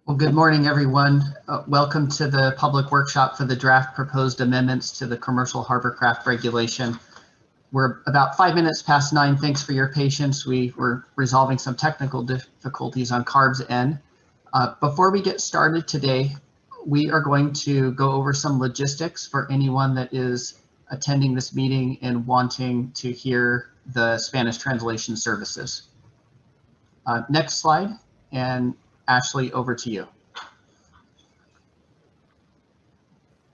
Well, good morning, everyone. Welcome to the public workshop for the draft proposed amendments to the Commercial Hovercraft Regulation. We're about 5 minutes past 9. Thanks for your patience. We were resolving some technical difficulties on Carb's end. Before we get started today, we are going to go over some logistics for anyone that is attending this meeting and wanting to hear the Spanish translation services. Next slide, and Ashley, over to you.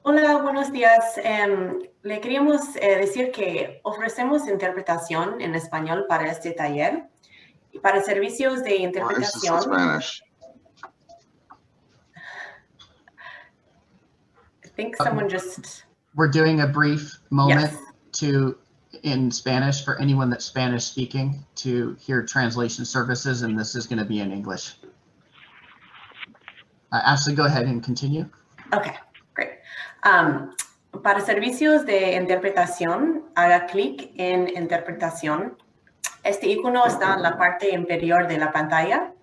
Hola, buenos días. Le queríamos decir que ofrecemos interpretación en español para este taller y para servicios de interpretación. Spanish. I think someone just. We're doing a brief moment Yes. in Spanish for anyone that's Spanish speaking to hear translation services, and this is going to be in English. Ashley, go ahead and continue. Okay, great. Para servicios de interpretación, haga clic en Interpretación. Este icono está en la parte inferior de la pantalla.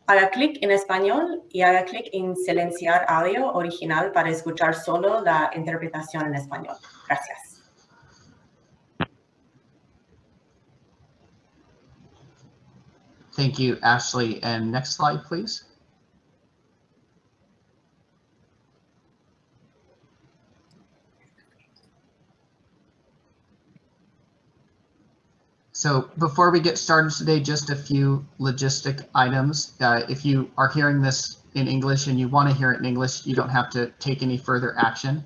Haga clic en Español y haga clic en Silenciar audio original para escuchar solo la interpretación en español. Gracias. Thank you, Ashley. And next slide, please. So before we get started today, just a few logistic items. If you are hearing this in English and you want to hear it in English, you don't have to take any further action.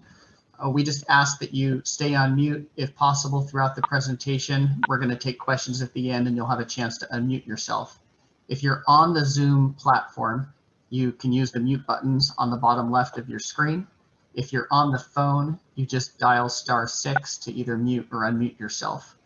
We just ask that you stay on mute if possible throughout the presentation. We're going to take questions at the end and you'll have a chance to unmute yourself. If you're on the Zoom platform, you can use the mute buttons on the bottom left of your screen. If you're on the phone, you just dial *6 to either mute or unmute yourself.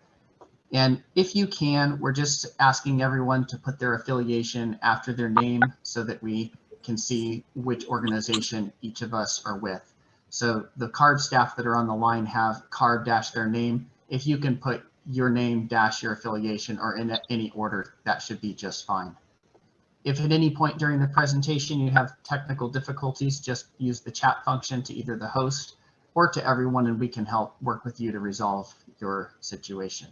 And if you can, we're just asking everyone to put their affiliation after their name so that we can see which organization each of us are with. So the Carb staff that are on the line have Carb - their name. If you can put your name - your affiliation or in any order, that should be just fine. If at any point during the presentation you have technical difficulties, just use the chat function to either the host or to everyone, and we can help work with you to resolve your situation.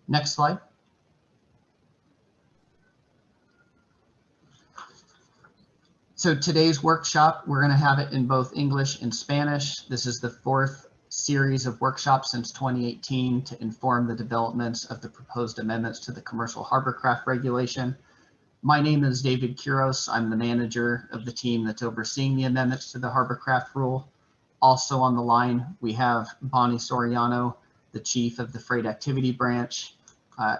Next slide. So today's workshop, we're going to have it in both English and Spanish. This is the 4th series of workshops since 2018 to inform the developments of the proposed amendments to the Commercial Hovercraft Regulation. My name is David Quiros. I'm the manager of the team that's overseeing the amendments to the Hovercraft Rule. Also on the line, we have Bonnie Soriano, the chief of the Freight Activity Branch,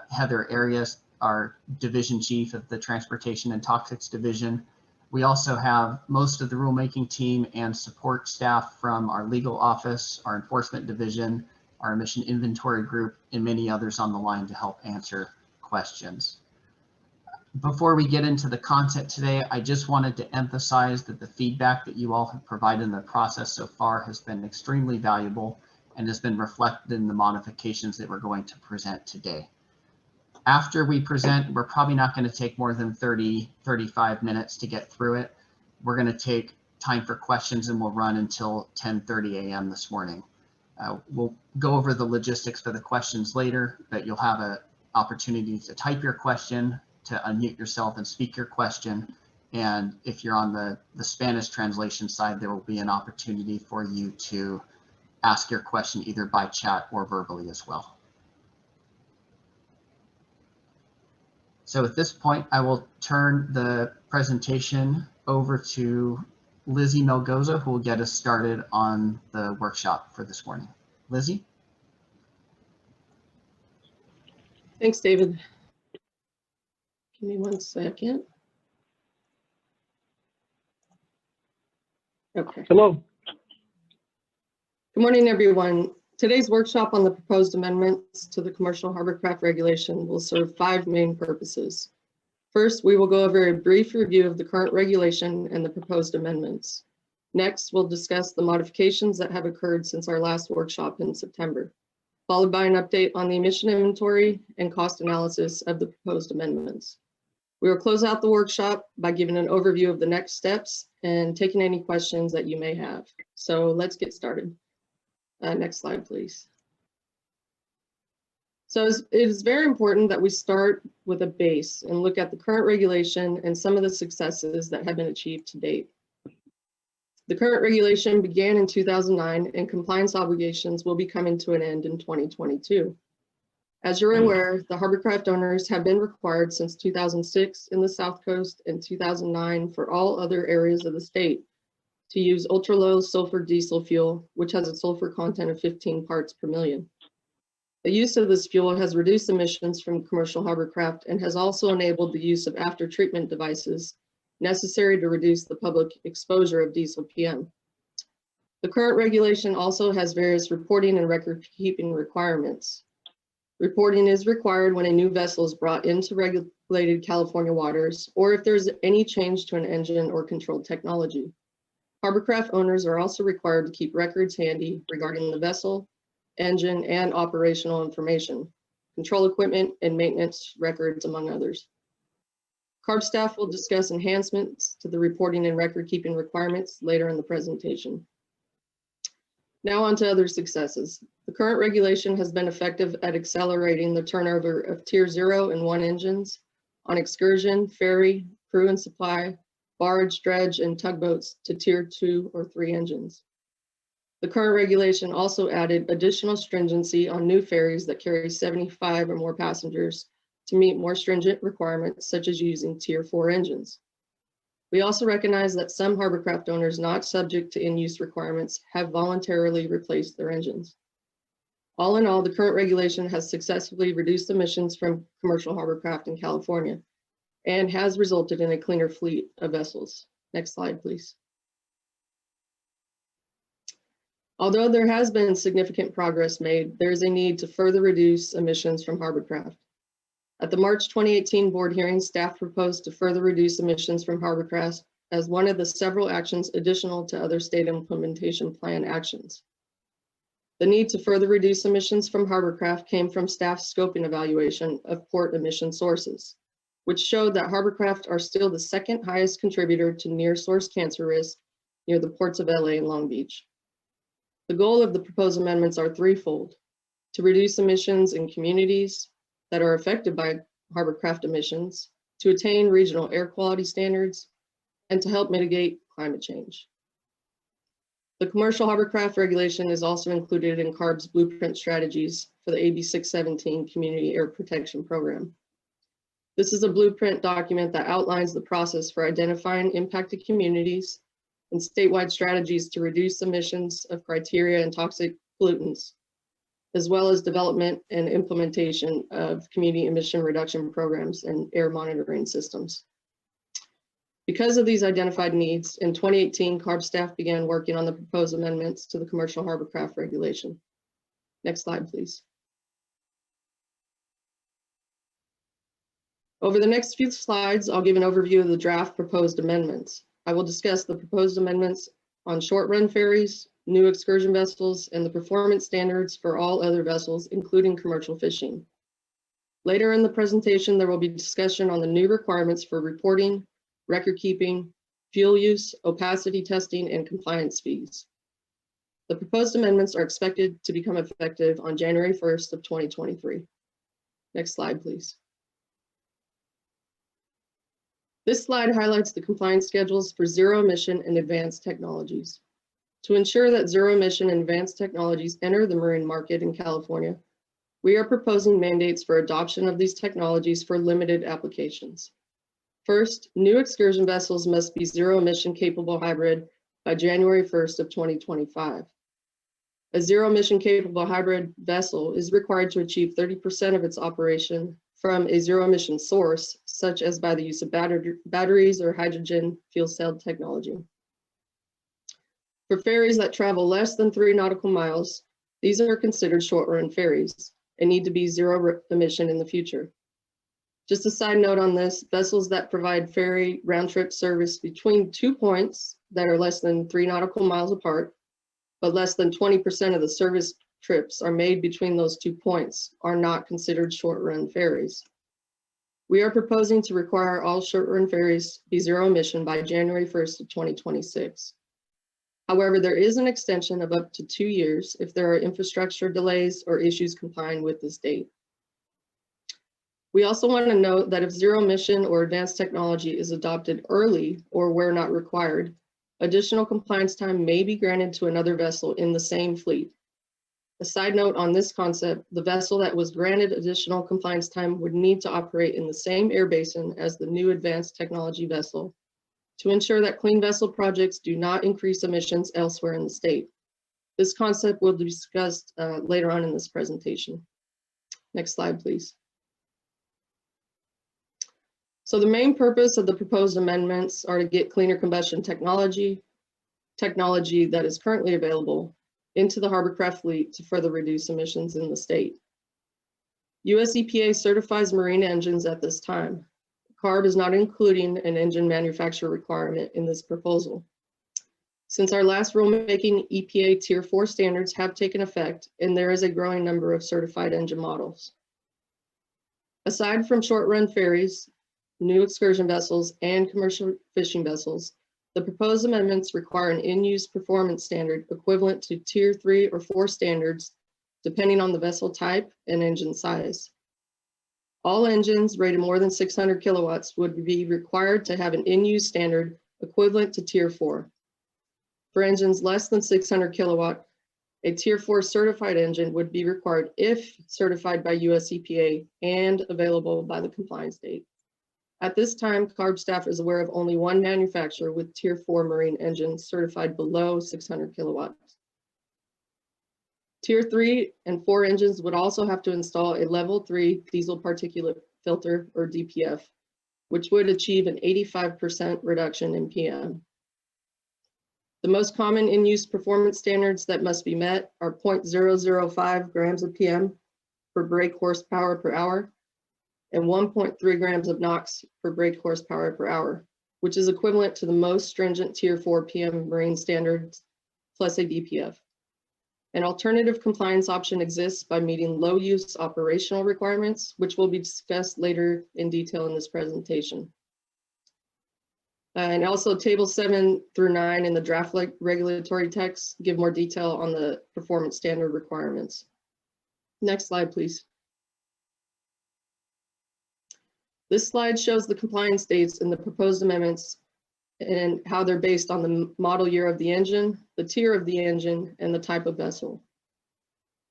Heather Arias, our division chief of the Transportation and Toxics Division. We also have most of the rulemaking team and support staff from our legal office, our enforcement division, our emission inventory group, and many others on the line to help answer questions. Before we get into the content today, I just wanted to emphasize that the feedback that you all have provided in the process so far has been extremely valuable and has been reflected in the modifications that we're going to present today. After we present, we're probably not going to take more than 35 minutes to get through it. We're going to take time for questions and we'll run until 10:30 a.m. this morning. We'll go over the logistics for the questions later, but you'll have an opportunity to type your question, to unmute yourself and speak your question. And if you're on the Spanish translation side, there will be an opportunity for you to ask your question either by chat or verbally as well. So at this point, I will turn the presentation over to Lizzie Melgoza, who will get us started on the workshop for this morning. Lizzie? Thanks, David. Give me 1 second. Okay. Hello. Good morning, everyone. Today's workshop on the proposed amendments to the Commercial Hovercraft Regulation will serve 5 main purposes. First, we will go over a brief review of the current regulation and the proposed amendments. Next, we'll discuss the modifications that have occurred since our last workshop in September, followed by an update on the emission inventory and cost analysis of the proposed amendments. We will close out the workshop by giving an overview of the next steps and taking any questions that you may have. So let's get started. Next slide, please. So it is very important that we start with a base and look at the current regulation and some of the successes that have been achieved to date. The current regulation began in 2009 and compliance obligations will be coming to an end in 2022. As you're aware, the hovercraft owners have been required since 2006 in the South Coast and 2009 for all other areas of the state to use ultra-low sulfur diesel fuel, which has a sulfur content of 15 parts per million. The use of this fuel has reduced emissions from commercial hovercraft and has also enabled the use of after-treatment devices necessary to reduce the public exposure of diesel PM. The current regulation also has various reporting and record-keeping requirements. Reporting is required when a new vessel is brought into regulated California waters or if there's any change to an engine or control technology. Hovercraft owners are also required to keep records handy regarding the vessel, engine, and operational information, control equipment, and maintenance records, among others. Carb staff will discuss enhancements to the reporting and record-keeping requirements later in the presentation. Now on to other successes. The current regulation has been effective at accelerating the turnover of Tier 0 and 1 engines on excursion, ferry, crew and supply, barge, dredge, and tugboats to Tier 2 or 3 engines. The current regulation also added additional stringency on new ferries that carry 75 or more passengers to meet more stringent requirements, such as using Tier 4 engines. We also recognize that some hovercraft owners not subject to in-use requirements have voluntarily replaced their engines. All in all, the current regulation has successfully reduced emissions from commercial hovercraft in California and has resulted in a cleaner fleet of vessels. Next slide, please. Although there has been significant progress made, there is a need to further reduce emissions from hovercraft. At the March 2018 board hearing, staff proposed to further reduce emissions from hovercraft as one of the several actions additional to other state implementation plan actions. The need to further reduce emissions from hovercraft came from staff's scoping evaluation of port emission sources, which showed that hovercraft are still the second highest contributor to near source cancer risk near the ports of LA and Long Beach. The goal of the proposed amendments are threefold: to reduce emissions in communities that are affected by hovercraft emissions, to attain regional air quality standards, and to help mitigate climate change. The commercial hovercraft regulation is also included in Carb's blueprint strategies for the AB 617 Community Air Protection Program. This is a blueprint document that outlines the process for identifying impacted communities and statewide strategies to reduce emissions of criteria and toxic pollutants, as well as development and implementation of community emission reduction programs and air monitoring systems. Because of these identified needs, in 2018, Carb staff began working on the proposed amendments to the commercial hovercraft regulation. Next slide, please. Over the next few slides, I'll give an overview of the draft proposed amendments. I will discuss the proposed amendments on short-run ferries, new excursion vessels, and the performance standards for all other vessels, including commercial fishing. Later in the presentation, there will be discussion on the new requirements for reporting, record keeping, fuel use, opacity testing, and compliance fees. The proposed amendments are expected to become effective on January 1st of 2023. Next slide, please. This slide highlights the compliance schedules for zero emission and advanced technologies. To ensure that zero emission and advanced technologies enter the marine market in California, we are proposing mandates for adoption of these technologies for limited applications. First, new excursion vessels must be zero emission capable hybrid by January 1st of 2025. A zero emission capable hybrid vessel is required to achieve 30% of its operation from a zero emission source, such as by the use of batteries or hydrogen fuel cell technology. For ferries that travel less than 3 nautical miles, these are considered short-run ferries and need to be zero emission in the future. Just a side note on this, vessels that provide ferry round-trip service between 2 points that are less than 3 nautical miles apart, but less than 20% of the service trips are made between those 2 points, are not considered short-run ferries. We are proposing to require all short-run ferries be zero emission by January 1st of 2026. However, there is an extension of up to 2 years if there are infrastructure delays or issues complying with this date. We also want to note that if zero emission or advanced technology is adopted early or where not required, additional compliance time may be granted to another vessel in the same fleet. A side note on this concept, the vessel that was granted additional compliance time would need to operate in the same air basin as the new advanced technology vessel to ensure that clean vessel projects do not increase emissions elsewhere in the state. This concept will be discussed later on in this presentation. Next slide, please. So the main purpose of the proposed amendments are to get cleaner combustion technology that is currently available, into the hovercraft fleet to further reduce emissions in the state. US EPA certifies marine engines at this time. Carb is not including an engine manufacturer requirement in this proposal. Since our last rulemaking, EPA Tier 4 standards have taken effect, and there is a growing number of certified engine models. Aside from short-run ferries, new excursion vessels, and commercial fishing vessels, the proposed amendments require an in-use performance standard equivalent to Tier 3 or 4 standards, depending on the vessel type and engine size. All engines rated more than 600 kilowatts would be required to have an in-use standard equivalent to Tier 4. For engines less than 600 kilowatt, a Tier 4 certified engine would be required if certified by US EPA and available by the compliance date. At this time, Carb staff is aware of only one manufacturer with Tier 4 marine engines certified below 600 kilowatts. Tier 3 and 4 engines would also have to install a level 3 diesel particulate filter, or DPF, which would achieve an 85% reduction in PM. The most common in-use performance standards that must be met are 0.005 grams of PM per brake horsepower per hour, and 1.3 grams of NOx per brake horsepower per hour, which is equivalent to the most stringent Tier 4 PM marine standards plus a DPF. An alternative compliance option exists by meeting low-use operational requirements, which will be discussed later in detail in this presentation. And also tables 7 through 9 in the draft regulatory text give more detail on the performance standard requirements. Next slide, please. This slide shows the compliance dates in the proposed amendments and how they're based on the model year of the engine, the tier of the engine, and the type of vessel.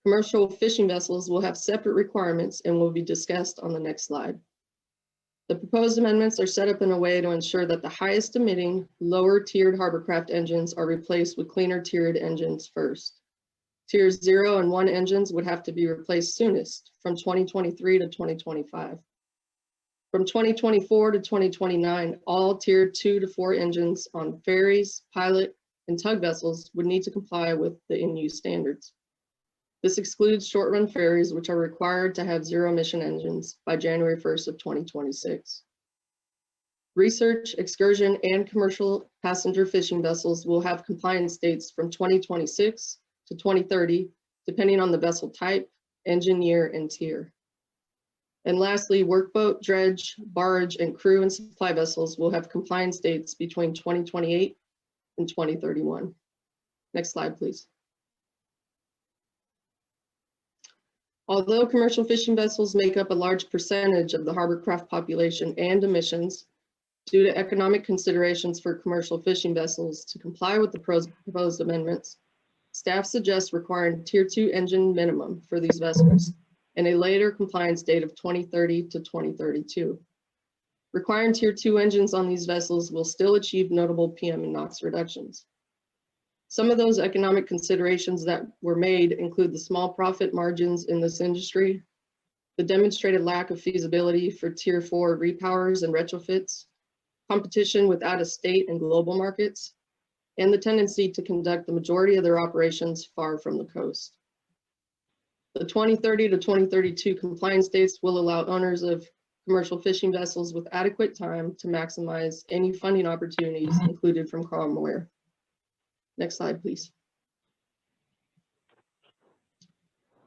Commercial fishing vessels will have separate requirements and will be discussed on the next slide. The proposed amendments are set up in a way to ensure that the highest emitting, lower tiered hovercraft engines are replaced with cleaner tiered engines first. Tiers 0 and 1 engines would have to be replaced soonest, from 2023 to 2025. From 2024 to 2029, all Tier 2 to 4 engines on ferries, pilot, and tug vessels would need to comply with the in-use standards. This excludes short-run ferries, which are required to have zero-emission engines by January 1st of 2026. Research, excursion, and commercial passenger fishing vessels will have compliance dates from 2026 to 2030, depending on the vessel type, engine year, and tier. And lastly, workboat, dredge, barge, and crew and supply vessels will have compliance dates between 2028 and 2031. Next slide, please. Although commercial fishing vessels make up a large percentage of the hovercraft population and emissions, due to economic considerations for commercial fishing vessels to comply with the proposed amendments, staff suggests requiring Tier 2 engine minimum for these vessels and a later compliance date of 2030 to 2032. Requiring Tier 2 engines on these vessels will still achieve notable PM and NOx reductions. Some of those economic considerations that were made include the small profit margins in this industry, the demonstrated lack of feasibility for Tier 4 repowers and retrofits, competition with out-of-state and global markets, and the tendency to conduct the majority of their operations far from the coast. The 2030 to 2032 compliance dates will allow owners of commercial fishing vessels with adequate time to maximize any funding opportunities included from Moyer. Next slide, please.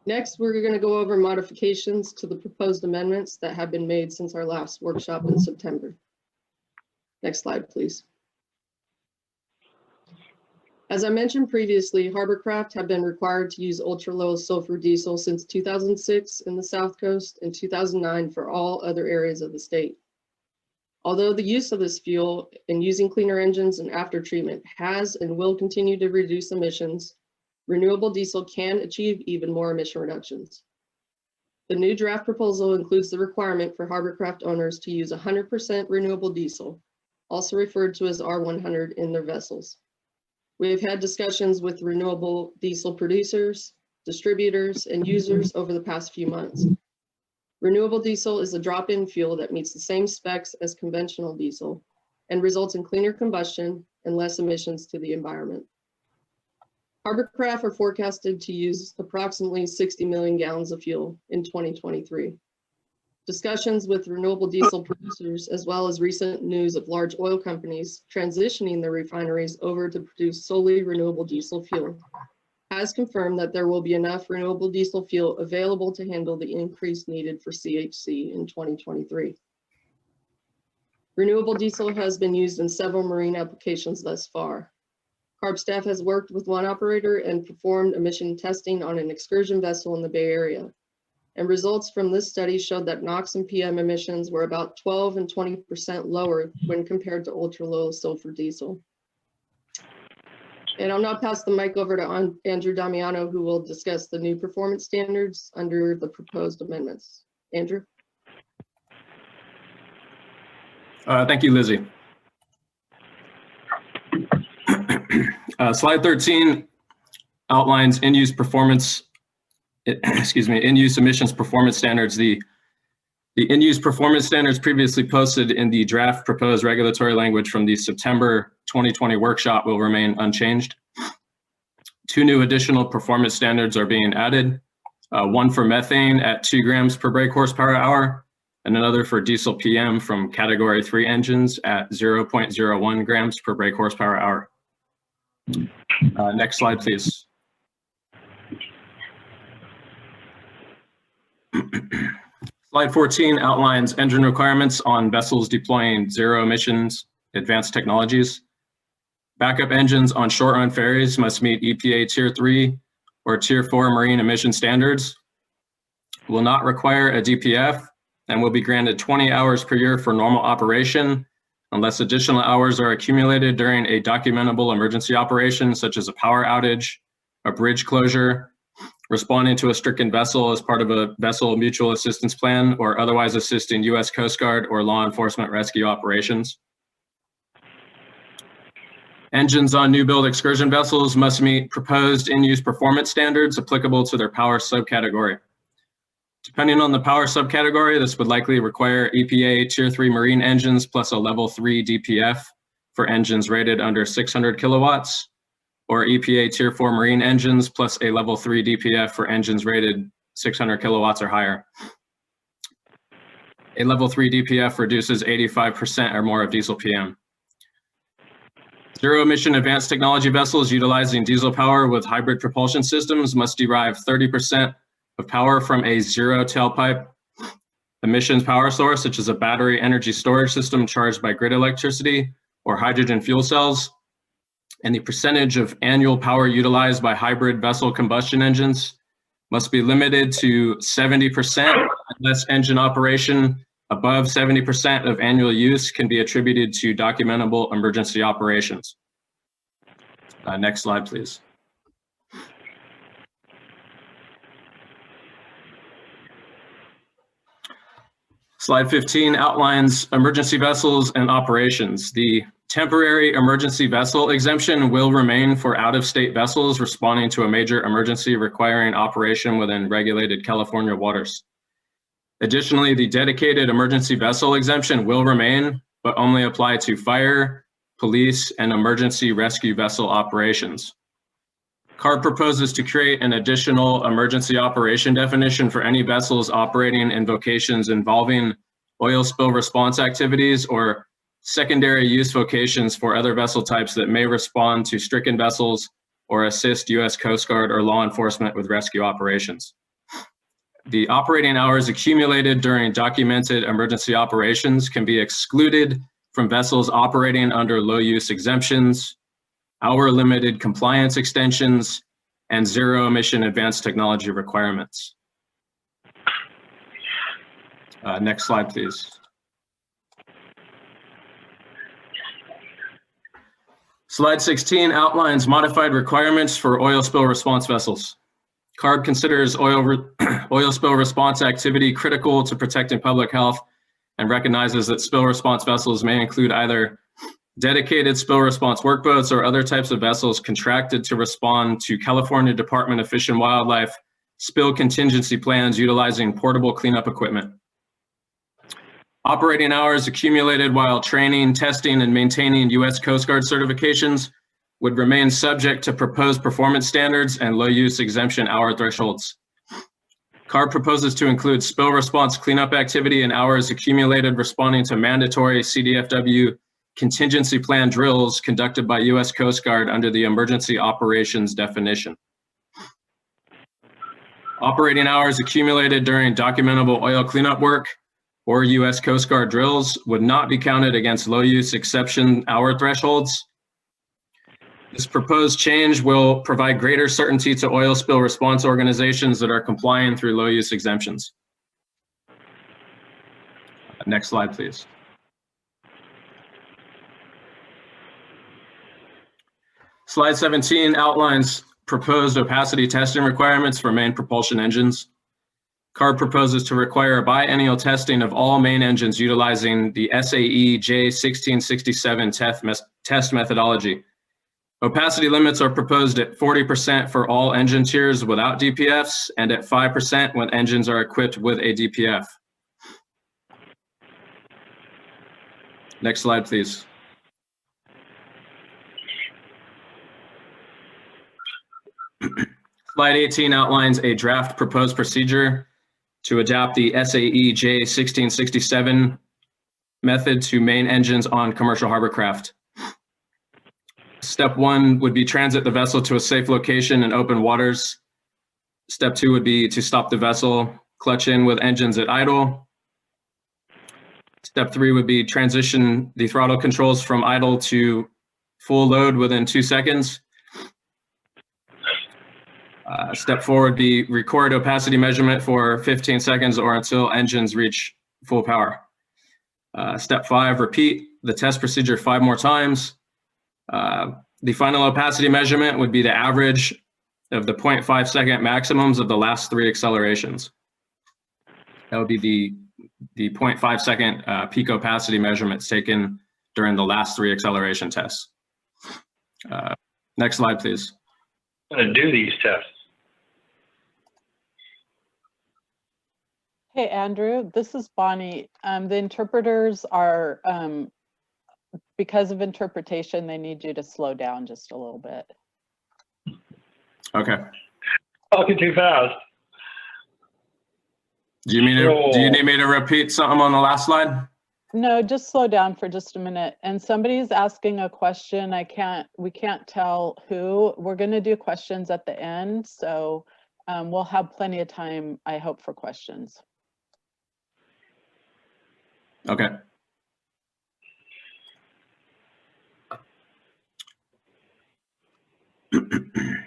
Next, we're going to go over modifications to the proposed amendments that have been made since our last workshop in September. Next slide, please. As I mentioned previously, Harborcraft have been required to use ultra-low sulfur diesel since 2006 in the South Coast and 2009 for all other areas of the state. Although the use of this fuel and using cleaner engines and after treatment has and will continue to reduce emissions, renewable diesel can achieve even more emission reductions. The new draft proposal includes the requirement for Harborcraft owners to use 100% renewable diesel, also referred to as R100, in their vessels. We have had discussions with renewable diesel producers, distributors, and users over the past few months. Renewable diesel is a drop-in fuel that meets the same specs as conventional diesel and results in cleaner combustion and less emissions to the environment. Harborcraft are forecasted to use approximately 60 million gallons of fuel in 2023. Discussions with renewable diesel producers, as well as recent news of large oil companies transitioning their refineries over to produce solely renewable diesel fuel, has confirmed that there will be enough renewable diesel fuel available to handle the increase needed for CHC in 2023. Renewable diesel has been used in several marine applications thus far. Carb staff has worked with one operator and performed emission testing on an excursion vessel in the Bay Area. And results from this study showed that NOx and PM emissions were about 12 and 20% lower when compared to ultra-low sulfur diesel. And I'll now pass the mic over to Andrew Damiano, who will discuss the new performance standards under the proposed amendments. Andrew? Thank you, Lizzie. Slide 13 outlines in-use performance, in-use emissions performance standards. The in-use performance standards previously posted in the draft proposed regulatory language from the September 2020 workshop will remain unchanged. Two new additional performance standards are being added, one for methane at 2 grams per brake horsepower hour, and another for diesel PM from category 3 engines at 0.01 grams per brake horsepower hour. Next slide, please. Slide 14 outlines engine requirements on vessels deploying zero emissions advanced technologies. Backup engines on short-run ferries must meet EPA Tier 3 or Tier 4 marine emission standards, will not require a DPF, and will be granted 20 hours per year for normal operation unless additional hours are accumulated during a documentable emergency operation, such as a power outage, a bridge closure, responding to a stricken vessel as part of a vessel mutual assistance plan, or otherwise assisting U.S. Coast Guard or law enforcement rescue operations. Engines on new build excursion vessels must meet proposed in-use performance standards applicable to their power subcategory. Depending on the power subcategory, this would likely require EPA Tier 3 marine engines plus a level 3 DPF for engines rated under 600 kilowatts, or EPA Tier 4 marine engines plus a level 3 DPF for engines rated 600 kilowatts or higher. A level 3 DPF reduces 85% or more of diesel PM. Zero emission advanced technology vessels utilizing diesel power with hybrid propulsion systems must derive 30% of power from a zero tailpipe emissions power source, such as a battery energy storage system charged by grid electricity or hydrogen fuel cells. And the percentage of annual power utilized by hybrid vessel combustion engines must be limited to 70% unless engine operation above 70% of annual use can be attributed to documentable emergency operations. Next slide, please. Slide 15 outlines emergency vessels and operations. The temporary emergency vessel exemption will remain for out-of-state vessels responding to a major emergency requiring operation within regulated California waters. Additionally, the dedicated emergency vessel exemption will remain, but only apply to fire, police, and emergency rescue vessel operations. Carb proposes to create an additional emergency operation definition for any vessels operating in vocations involving oil spill response activities or secondary use vocations for other vessel types that may respond to stricken vessels or assist U.S. Coast Guard or law enforcement with rescue operations. The operating hours accumulated during documented emergency operations can be excluded from vessels operating under low use exemptions, hour limited compliance extensions, and zero emission advanced technology requirements. Next slide, please. Slide 16 outlines modified requirements for oil spill response vessels. Carb considers oil spill response activity critical to protecting public health and recognizes that spill response vessels may include either dedicated spill response workboats or other types of vessels contracted to respond to California Department of Fish and Wildlife spill contingency plans utilizing portable cleanup equipment. Operating hours accumulated while training, testing, and maintaining U.S. Coast Guard certifications would remain subject to proposed performance standards and low-use exemption hour thresholds. Carb proposes to include spill response cleanup activity and hours accumulated responding to mandatory CDFW contingency plan drills conducted by U.S. Coast Guard under the emergency operations definition. Operating hours accumulated during documentable oil cleanup work or U.S. Coast Guard drills would not be counted against low-use exception hour thresholds. This proposed change will provide greater certainty to oil spill response organizations that are complying through low-use exemptions. Next slide, please. Slide 17 outlines proposed opacity testing requirements for main propulsion engines. Carb proposes to require biennial testing of all main engines utilizing the SAE J1667 test methodology. Opacity limits are proposed at 40% for all engine tiers without DPFs and at 5% when engines are equipped with a DPF. Next slide, please. Slide 18 outlines a draft proposed procedure to adapt the SAE J1667 method to main engines on commercial harbor craft. Step 1 would be transit the vessel to a safe location in open waters. Step 2 would be to stop the vessel, clutch in with engines at idle. Step 3 would be transition the throttle controls from idle to full load within 2 seconds. Step 4 would be record opacity measurement for 15 seconds or until engines reach full power. Step 5, repeat the test procedure 5 more times. The final opacity measurement would be the average of the 0.5 second maximums of the last 3 accelerations. That would be the 0.5 second peak opacity measurements taken during the last 3 acceleration tests. Next slide, please. I'm going to do these tests. Hey, Andrew, this is Bonnie. The interpreters are, because of interpretation, they need you to slow down just a little bit. Okay. Talking too fast. Do you need me to repeat something on the last slide? No, just slow down for just a minute. And somebody's asking a question. We can't tell who. We're going to do questions at the end, so we'll have plenty of time, I hope, for questions. Okay.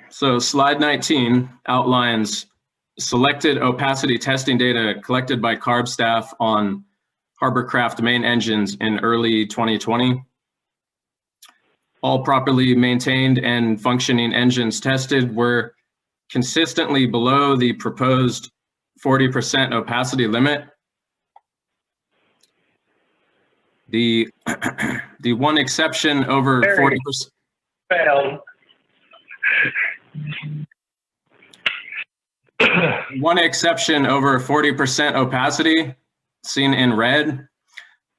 So slide 19 outlines selected opacity testing data collected by Carb staff on Harborcraft main engines in early 2020. All properly maintained and functioning engines tested were consistently below the proposed 40% opacity limit. The one exception over 40%. Failed. One exception over 40% opacity, seen in red,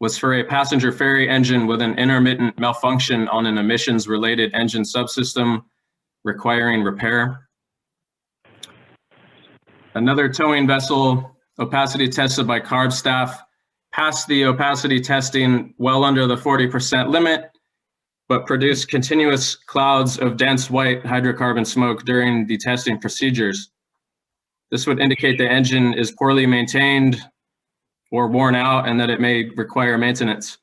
was for a passenger ferry engine with an intermittent malfunction on an emissions-related engine subsystem requiring repair. Another towing vessel, opacity tested by Carb staff, passed the opacity testing well under the 40% limit, but produced continuous clouds of dense white hydrocarbon smoke during the testing procedures. This would indicate the engine is poorly maintained or worn out and that it may require maintenance.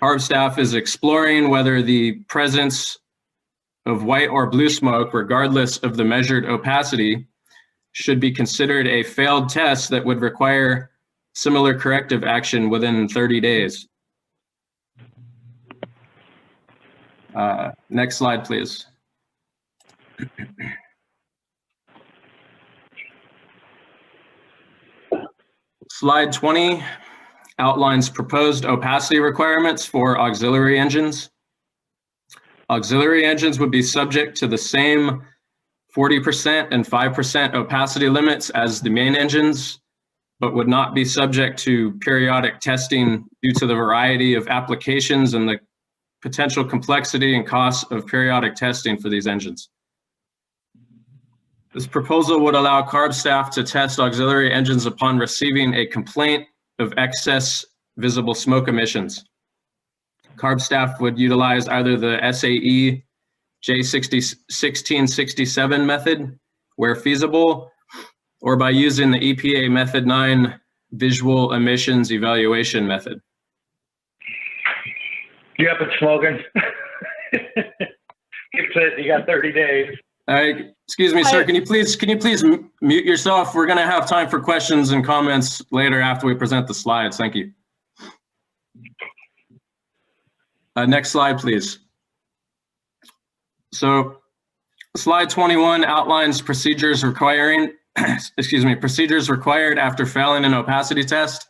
Carb staff is exploring whether the presence of white or blue smoke, regardless of the measured opacity, should be considered a failed test that would require similar corrective action within 30 days. Next slide, please. Slide 20 outlines proposed opacity requirements for auxiliary engines. Auxiliary engines would be subject to the same 40% and 5% opacity limits as the main engines, but would not be subject to periodic testing due to the variety of applications and the potential complexity and costs of periodic testing for these engines. This proposal would allow Carb staff to test auxiliary engines upon receiving a complaint of excess visible smoke emissions. Carb staff would utilize either the SAE J1667 method where feasible, or by using the EPA Method 9 Visual Emissions Evaluation method. You up and smoking? You said you got 30 days. Excuse me, sir. Can you please mute yourself? We're going to have time for questions and comments later after we present the slides. Thank you. Next slide, please. So, slide 21 outlines procedures requiring, procedures required after failing an opacity test.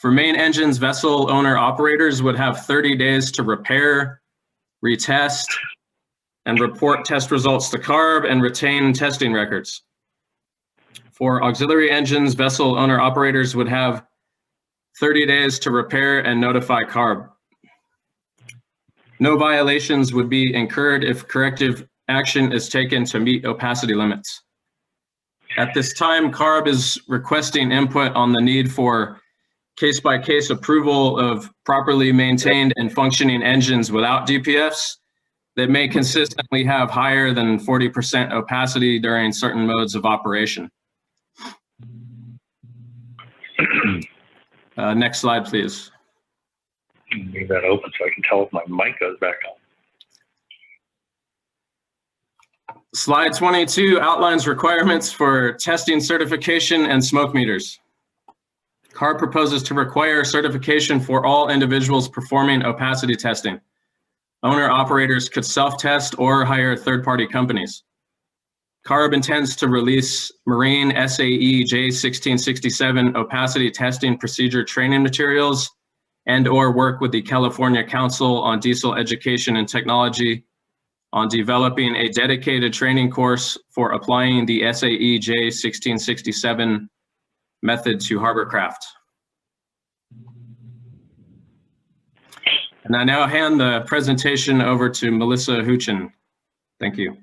For main engines, vessel owner operators would have 30 days to repair, retest, and report test results to Carb and retain testing records. For auxiliary engines, vessel owner operators would have 30 days to repair and notify Carb. No violations would be incurred if corrective action is taken to meet opacity limits. At this time, Carb is requesting input on the need for case-by-case approval of properly maintained and functioning engines without DPFs that may consistently have higher than 40% opacity during certain modes of operation. Next slide, please. Leave that open so I can tell if my mic goes back on. Slide 22 outlines requirements for testing certification and smoke meters. Carb proposes to require certification for all individuals performing opacity testing. Owner-operators could self-test or hire third-party companies. Carb intends to release Marine SAE J1667 opacity testing procedure training materials and/or work with the California Council on Diesel Education and Technology on developing a dedicated training course for applying the SAE J1667 method to hovercraft. And I now hand the presentation over to Melissa Huchin. Thank you.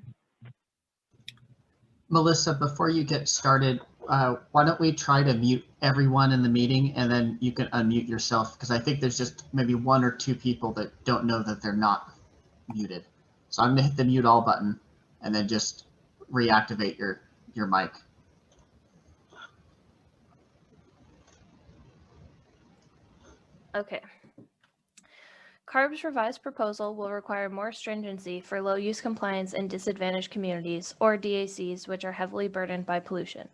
Melissa, before you get started, why don't we try to mute everyone in the meeting and then you can unmute yourself, because I think there's just maybe one or two people that don't know that they're not muted. So I'm going to hit the mute all button and then just reactivate your mic. Okay. Carb's revised proposal will require more stringency for low-use compliance in disadvantaged communities, or DACs, which are heavily burdened by pollution.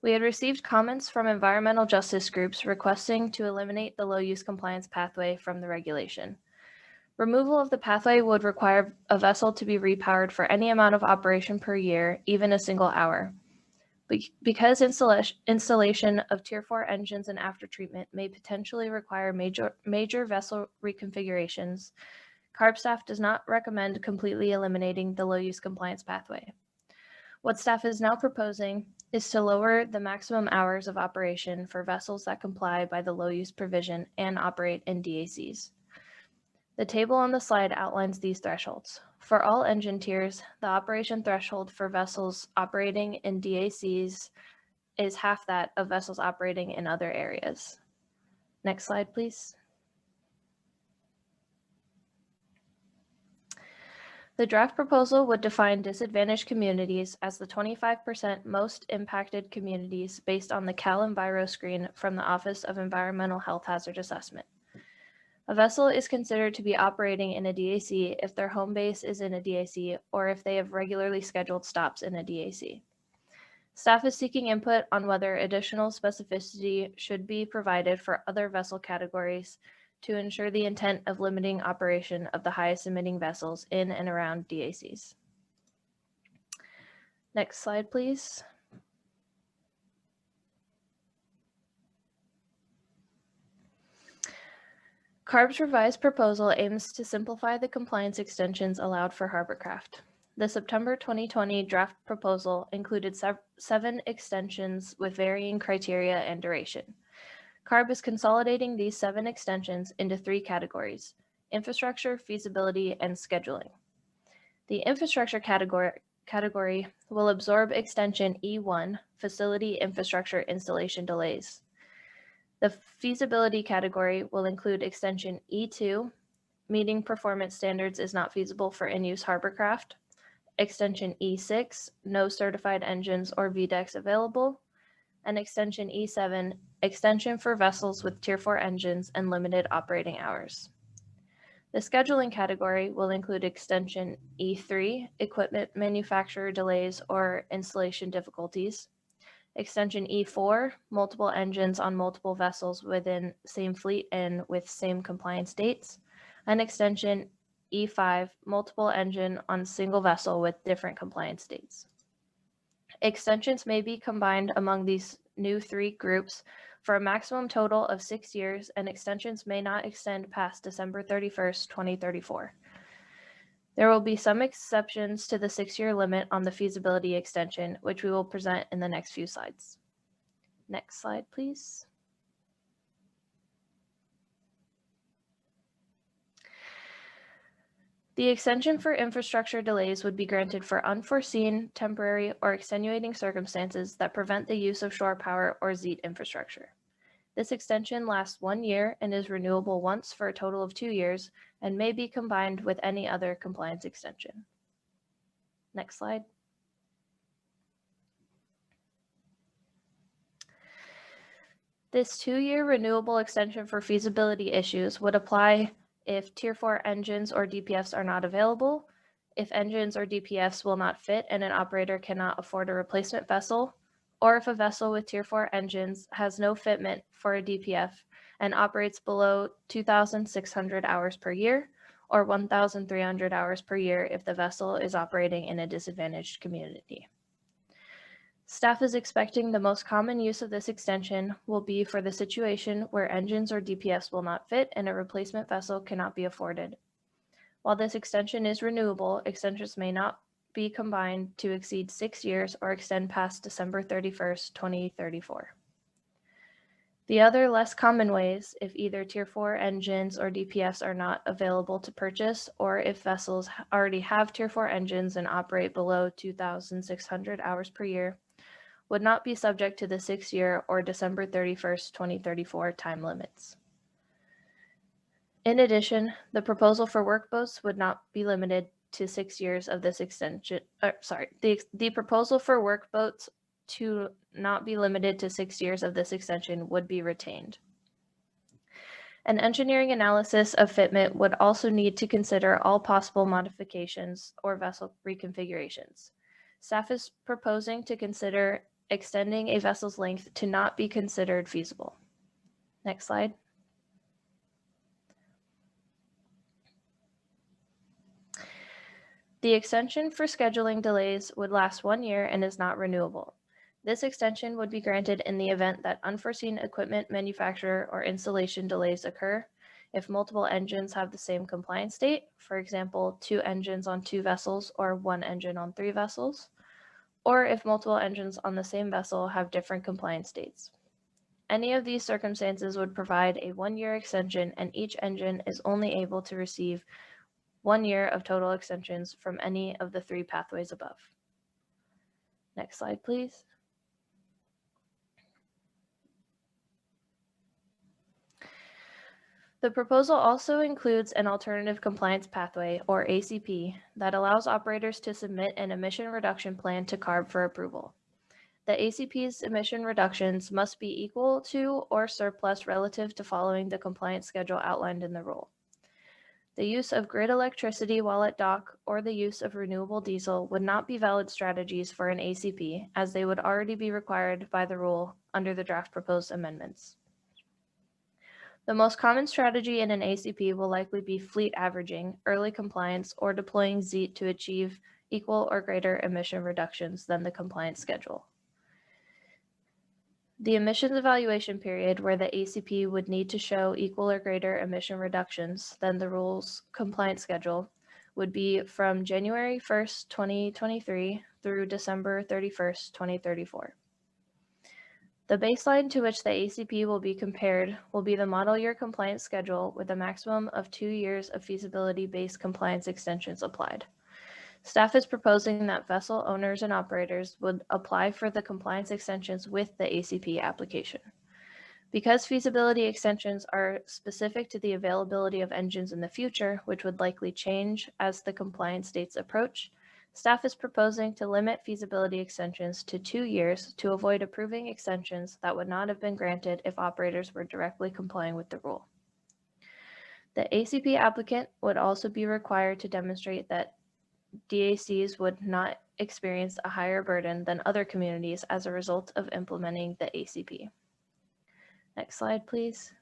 We had received comments from environmental justice groups requesting to eliminate the low-use compliance pathway from the regulation. Removal of the pathway would require a vessel to be repowered for any amount of operation per year, even a single hour. Because installation of Tier 4 engines and aftertreatment may potentially require major vessel reconfigurations, Carb staff does not recommend completely eliminating the low-use compliance pathway. What staff is now proposing is to lower the maximum hours of operation for vessels that comply by the low-use provision and operate in DACs. The table on the slide outlines these thresholds. For all engine tiers, the operation threshold for vessels operating in DACs is half that of vessels operating in other areas. Next slide, please. The draft proposal would define disadvantaged communities as the 25% most impacted communities based on the CalEnviro screen from the Office of Environmental Health Hazard Assessment. A vessel is considered to be operating in a DAC if their home base is in a DAC or if they have regularly scheduled stops in a DAC. Staff is seeking input on whether additional specificity should be provided for other vessel categories to ensure the intent of limiting operation of the highest emitting vessels in and around DACs. Next slide, please. Carb's revised proposal aims to simplify the compliance extensions allowed for hovercraft. The September 2020 draft proposal included 7 extensions with varying criteria and duration. Carb is consolidating these 7 extensions into 3 categories: infrastructure, feasibility, and scheduling. The infrastructure category will absorb extension E1, facility infrastructure installation delays. The feasibility category will include extension E2, meeting performance standards is not feasible for in-use hovercraft, extension E6, no certified engines or VDECs available, and extension E7, extension for vessels with Tier 4 engines and limited operating hours. The scheduling category will include extension E3, equipment manufacturer delays or installation difficulties, extension E4, multiple engines on multiple vessels within same fleet and with same compliance dates, and extension E5, multiple engine on single vessel with different compliance dates. Extensions may be combined among these new 3 groups for a maximum total of 6 years, and extensions may not extend past December 31st, 2034. There will be some exceptions to the 6-year limit on the feasibility extension, which we will present in the next few slides. Next slide, please. The extension for infrastructure delays would be granted for unforeseen, temporary, or extenuating circumstances that prevent the use of shore power or ZEET infrastructure. This extension lasts 1 year and is renewable once for a total of 2 years and may be combined with any other compliance extension. Next slide. This 2-year renewable extension for feasibility issues would apply if Tier 4 engines or DPFs are not available, if engines or DPFs will not fit and an operator cannot afford a replacement vessel, or if a vessel with Tier 4 engines has no fitment for a DPF and operates below 2,600 hours per year, or 1,300 hours per year if the vessel is operating in a disadvantaged community. Staff is expecting the most common use of this extension will be for the situation where engines or DPFs will not fit and a replacement vessel cannot be afforded. While this extension is renewable, extensions may not be combined to exceed 6 years or extend past December 31st, 2034. The other less common ways, if either Tier 4 engines or DPFs are not available to purchase, or if vessels already have Tier 4 engines and operate below 2,600 hours per year, would not be subject to the 6-year or December 31st, 2034 time limits. In addition, the proposal for workboats would not be limited to 6 years of this extension. The proposal for workboats to not be limited to 6 years of this extension would be retained. An engineering analysis of fitment would also need to consider all possible modifications or vessel reconfigurations. Staff is proposing to consider extending a vessel's length to not be considered feasible. Next slide. The extension for scheduling delays would last 1 year and is not renewable. This extension would be granted in the event that unforeseen equipment manufacturer or installation delays occur, if multiple engines have the same compliance date, for example, 2 engines on 2 vessels or 1 engine on 3 vessels, or if multiple engines on the same vessel have different compliance dates. Any of these circumstances would provide a 1-year extension, and each engine is only able to receive 1 year of total extensions from any of the 3 pathways above. Next slide, please. The proposal also includes an alternative compliance pathway, or ACP, that allows operators to submit an emission reduction plan to Carb for approval. The ACP's emission reductions must be equal to or surplus relative to following the compliance schedule outlined in the rule. The use of grid electricity while at dock or the use of renewable diesel would not be valid strategies for an ACP, as they would already be required by the rule under the draft proposed amendments. The most common strategy in an ACP will likely be fleet averaging, early compliance, or deploying ZEET to achieve equal or greater emission reductions than the compliance schedule. The emissions evaluation period, where the ACP would need to show equal or greater emission reductions than the rule's compliance schedule, would be from January 1st, 2023 through December 31st, 2034. The baseline to which the ACP will be compared will be the model year compliance schedule with a maximum of 2 years of feasibility-based compliance extensions applied. Staff is proposing that vessel owners and operators would apply for the compliance extensions with the ACP application. Because feasibility extensions are specific to the availability of engines in the future, which would likely change as the compliance dates approach, staff is proposing to limit feasibility extensions to 2 years to avoid approving extensions that would not have been granted if operators were directly complying with the rule. The ACP applicant would also be required to demonstrate that DACs would not experience a higher burden than other communities as a result of implementing the ACP. Next slide, please.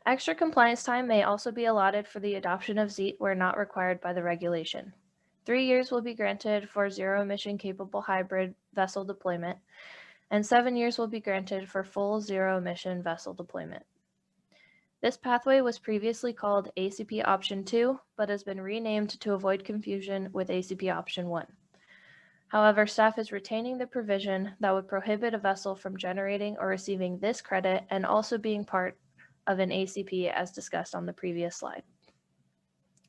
Extra compliance time may also be allotted for the adoption of ZEET where not required by the regulation. 3 years will be granted for zero-emission capable hybrid vessel deployment, and 7 years will be granted for full zero-emission vessel deployment. This pathway was previously called ACP Option 2, but has been renamed to avoid confusion with ACP Option 1. However, staff is retaining the provision that would prohibit a vessel from generating or receiving this credit and also being part of an ACP as discussed on the previous slide.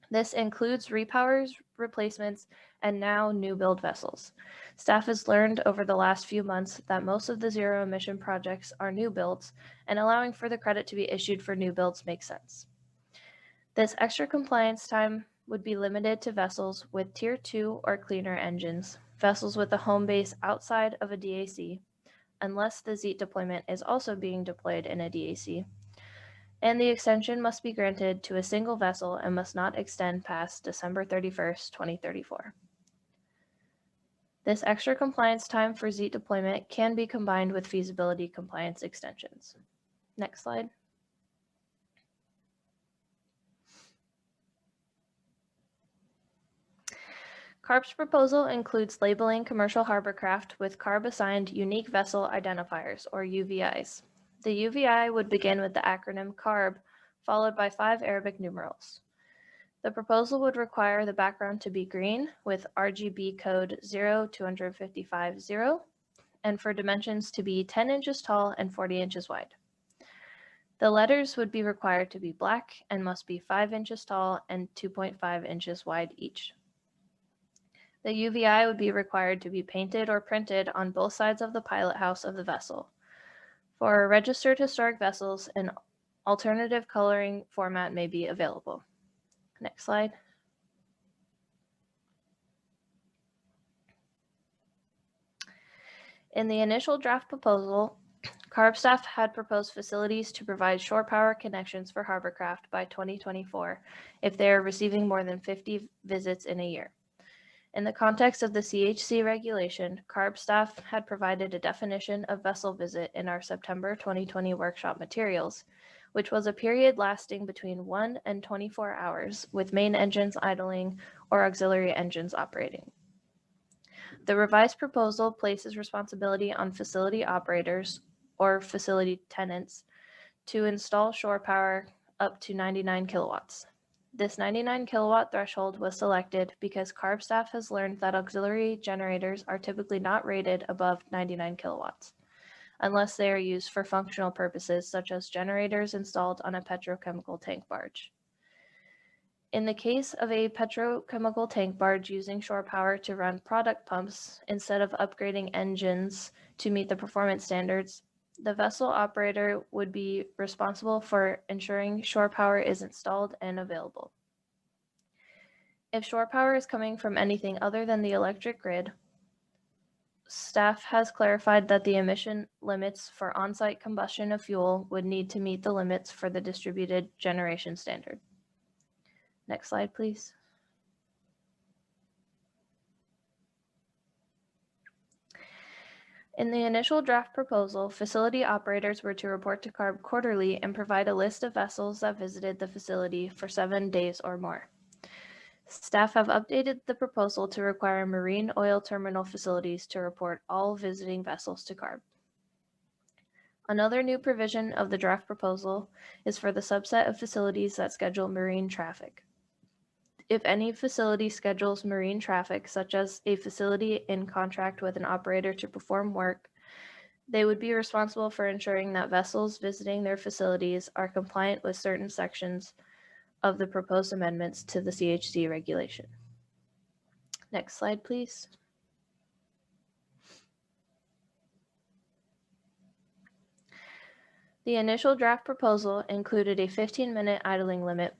This includes repowers, replacements, and now new build vessels. Staff has learned over the last few months that most of the zero emission projects are new builds, and allowing for the credit to be issued for new builds makes sense. This extra compliance time would be limited to vessels with Tier 2 or cleaner engines, vessels with a home base outside of a DAC, unless the ZEET deployment is also being deployed in a DAC, and the extension must be granted to a single vessel and must not extend past December 31st, 2034. This extra compliance time for ZEET deployment can be combined with feasibility compliance extensions. Next slide. Carb's proposal includes labeling commercial harbor craft with Carb-assigned Unique Vessel Identifiers, or UVIs. The UVI would begin with the acronym Carb, followed by 5 Arabic numerals. The proposal would require the background to be green with RGB code 02550 and for dimensions to be 10 inches tall and 40 inches wide. The letters would be required to be black and must be 5 inches tall and 2.5 inches wide each. The UVI would be required to be painted or printed on both sides of the pilot house of the vessel. For registered historic vessels, an alternative coloring format may be available. Next slide. In the initial draft proposal, Carb staff had proposed facilities to provide shore power connections for hovercraft by 2024 if they are receiving more than 50 visits in a year. In the context of the CHC regulation, Carb staff had provided a definition of vessel visit in our September 2020 workshop materials, which was a period lasting between 1 and 24 hours with main engines idling or auxiliary engines operating. The revised proposal places responsibility on facility operators or facility tenants to install shore power up to 99 kilowatts. This 99 kilowatt threshold was selected because Carb staff has learned that auxiliary generators are typically not rated above 99 kilowatts, unless they are used for functional purposes such as generators installed on a petrochemical tank barge. In the case of a petrochemical tank barge using shore power to run product pumps instead of upgrading engines to meet the performance standards, the vessel operator would be responsible for ensuring shore power is installed and available. If shore power is coming from anything other than the electric grid, staff has clarified that the emission limits for on-site combustion of fuel would need to meet the limits for the distributed generation standard. Next slide, please. In the initial draft proposal, facility operators were to report to Carb quarterly and provide a list of vessels that visited the facility for 7 days or more. Staff have updated the proposal to require marine oil terminal facilities to report all visiting vessels to Carb. Another new provision of the draft proposal is for the subset of facilities that schedule marine traffic. If any facility schedules marine traffic, such as a facility in contract with an operator to perform work, they would be responsible for ensuring that vessels visiting their facilities are compliant with certain sections of the proposed amendments to the CHC regulation. Next slide, please. The initial draft proposal included a 15-minute idling limit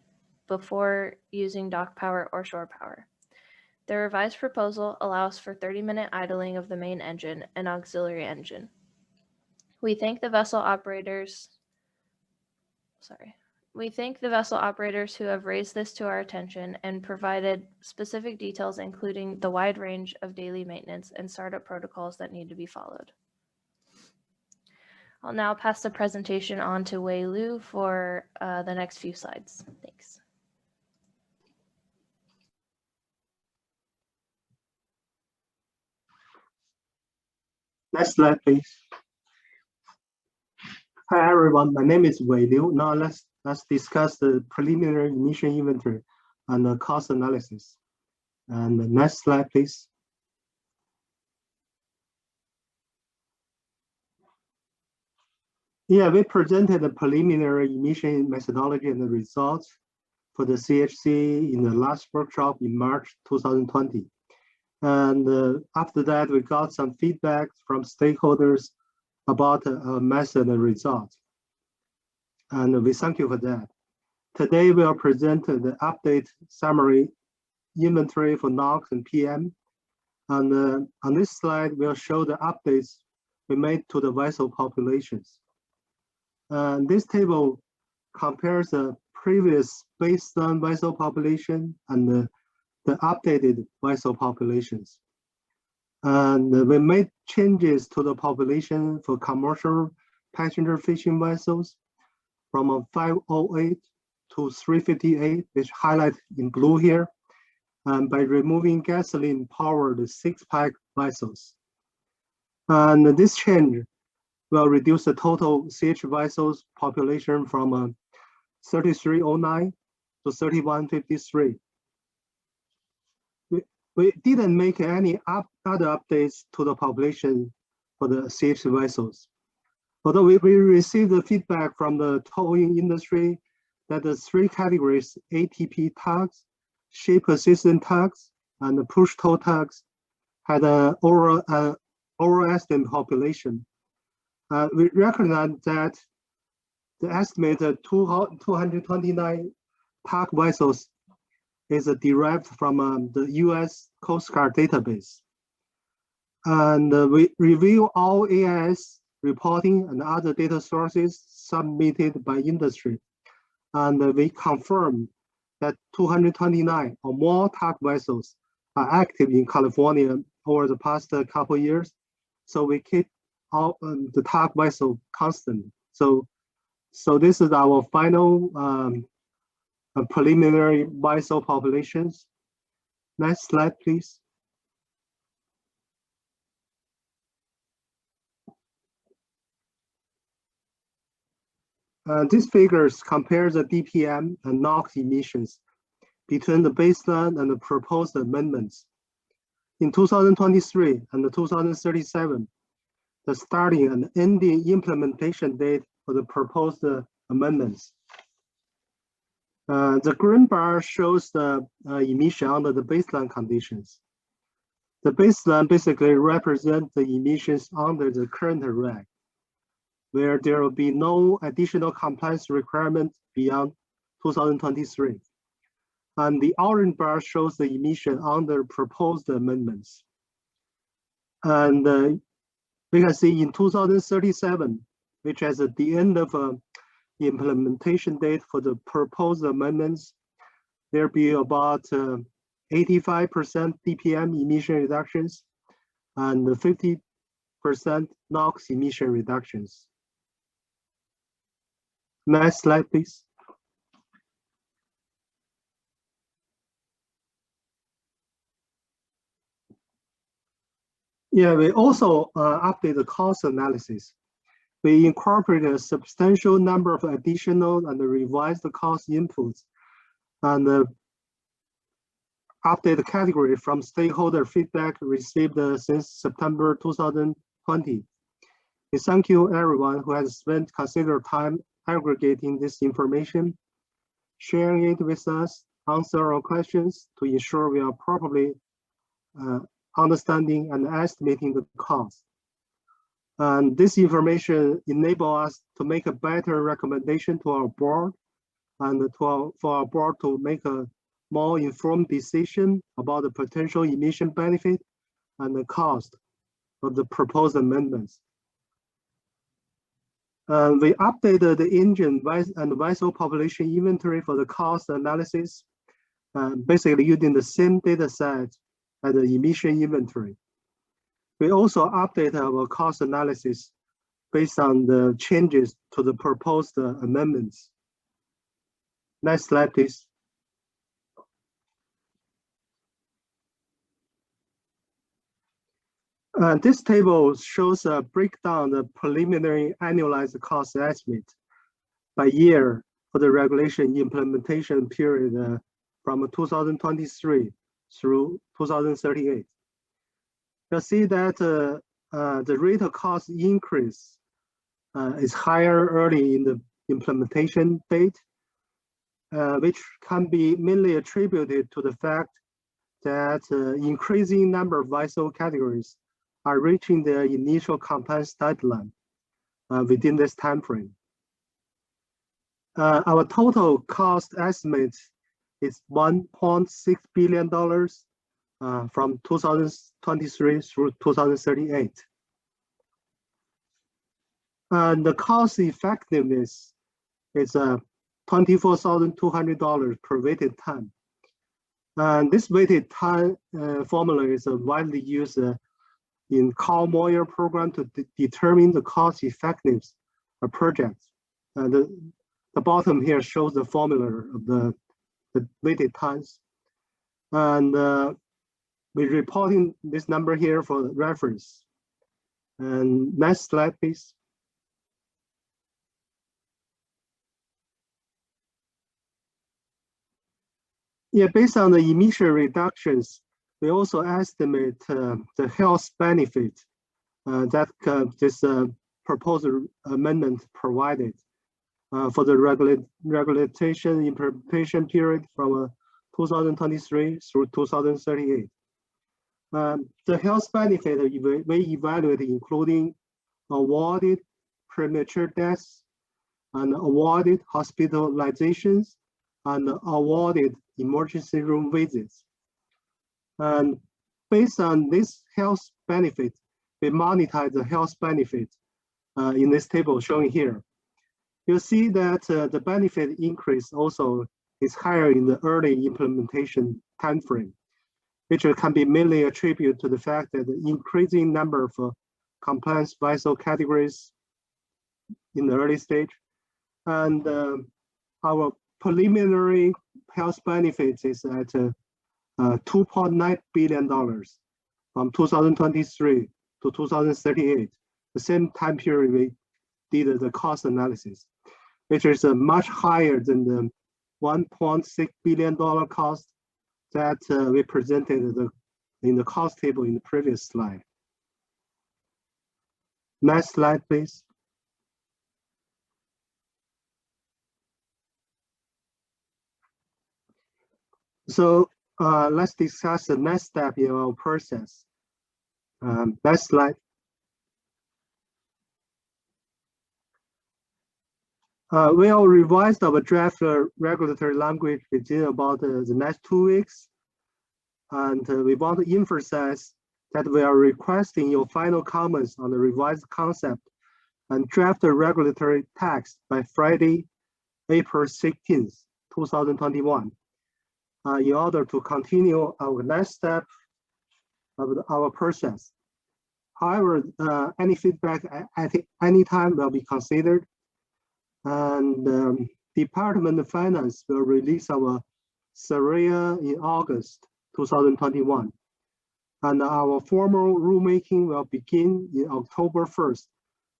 before using dock power or shore power. The revised proposal allows for 30-minute idling of the main engine and auxiliary engine. We thank the vessel operators who have raised this to our attention and provided specific details, including the wide range of daily maintenance and startup protocols that need to be followed. I'll now pass the presentation on to Wei Lu for the next few slides. Thanks. Next slide, please. Hi, everyone. My name is Wei Liu. Now let's discuss the preliminary emission inventory and the cost analysis. And the next slide, please. Yeah, we presented the preliminary emission methodology and the results for the CHC in the last workshop in March 2020. And after that, we got some feedback from stakeholders about method and results. And we thank you for that. Today, we'll present the update summary inventory for NOx and PM. And on this slide, we'll show the updates we made to the vessel populations. This table compares the previous baseline vessel population and the updated vessel populations. And we made changes to the population for commercial passenger fishing vessels from 508 to 358, which highlighted in blue here, and by removing gasoline-powered 6-pack vessels. And this change will reduce the total CH vessels population from 3309 to 3153. We didn't make any other updates to the population for the CH vessels. Although we received the feedback from the towing industry that the 3 categories, ATP tugs, ship-assisted tugs, and the push-tow tugs, had an overestimate population. We recognize that the estimated 229 tug vessels is derived from the US Coast Guard database. And we review all AIS reporting and other data sources submitted by industry. And we confirm that 229 or more tug vessels are active in California over the past couple of years. So we keep all the tug vessel constant. So this is our final preliminary vessel populations. Next slide, please. These figures compare the DPM and NOx emissions between the baseline and the proposed amendments. In 2023 and 2037, the starting and ending implementation date for the proposed amendments. The green bar shows the emission under the baseline conditions. The baseline basically represents the emissions under the current reg, where there will be no additional compliance requirement beyond 2023. And the orange bar shows the emission under proposed amendments. And we can see in 2037, which is at the end of the implementation date for the proposed amendments, there'll be about 85% DPM emission reductions and 50% NOx emission reductions. Next slide, please. Yeah, we also update the cost analysis. We incorporated a substantial number of additional and revised cost inputs and update the category from stakeholder feedback received since September 2020. We thank you everyone who has spent considerable time aggregating this information, sharing it with us, answer our questions to ensure we are properly understanding and estimating the cost. And this information enables us to make a better recommendation to our board and for our board to make a more informed decision about the potential emission benefit and the cost of the proposed amendments. We updated the engine and vessel population inventory for the cost analysis, basically using the same data set as the emission inventory. We also update our cost analysis based on the changes to the proposed amendments. Next slide, please. This table shows a breakdown of preliminary annualized cost estimate by year for the regulation implementation period from 2023 through 2038. You'll see that the rate of cost increase is higher early in the implementation date, which can be mainly attributed to the fact that increasing number of vessel categories are reaching their initial compliance deadline within this time frame. Our total cost estimate is $1.6 billion from 2023 through 2038. And the cost effectiveness is $24,200 per weighted ton. And this weighted ton formula is widely used in Carb Moyer program to determine the cost effectiveness of projects. The bottom here shows the formula of the weighted tons. And we're reporting this number here for reference. And next slide, please. Yeah, based on the emission reductions, we also estimate the health benefit that this proposed amendment provided for the regulation implementation period from 2023 through 2038. The health benefit we evaluated including awarded premature deaths and awarded hospitalizations and awarded emergency room visits. And based on this health benefit, we monetize the health benefit in this table shown here. You'll see that the benefit increase also is higher in the early implementation timeframe, which can be mainly attributed to the fact that the increasing number of compliance vessel categories in the early stage. And our preliminary health benefits is at $2.9 billion from 2023 to 2038, the same time period we did the cost analysis, which is much higher than the $1.6 billion cost that we presented in the cost table in the previous slide. Next slide, please. So let's discuss the next step in our process. Next slide. We will revise our draft regulatory language within about the next 2 weeks. And we want to emphasize that we are requesting your final comments on the revised concept and draft the regulatory text by Friday, April 16th, 2021, in order to continue our next step of our process. However, any feedback at any time will be considered. And Department of Finance will release our SREA in August 2021. And our formal rulemaking will begin in October 1st,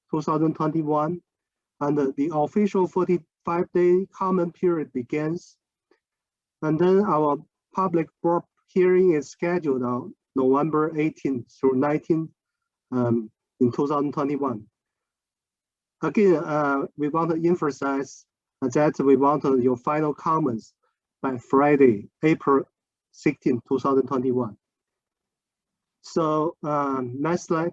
2021. And the official 45-day comment period begins. And then our public board hearing is scheduled on November 18th through 19th in 2021. Again, we want to emphasize that we want your final comments by Friday, April 16, 2021. So next slide.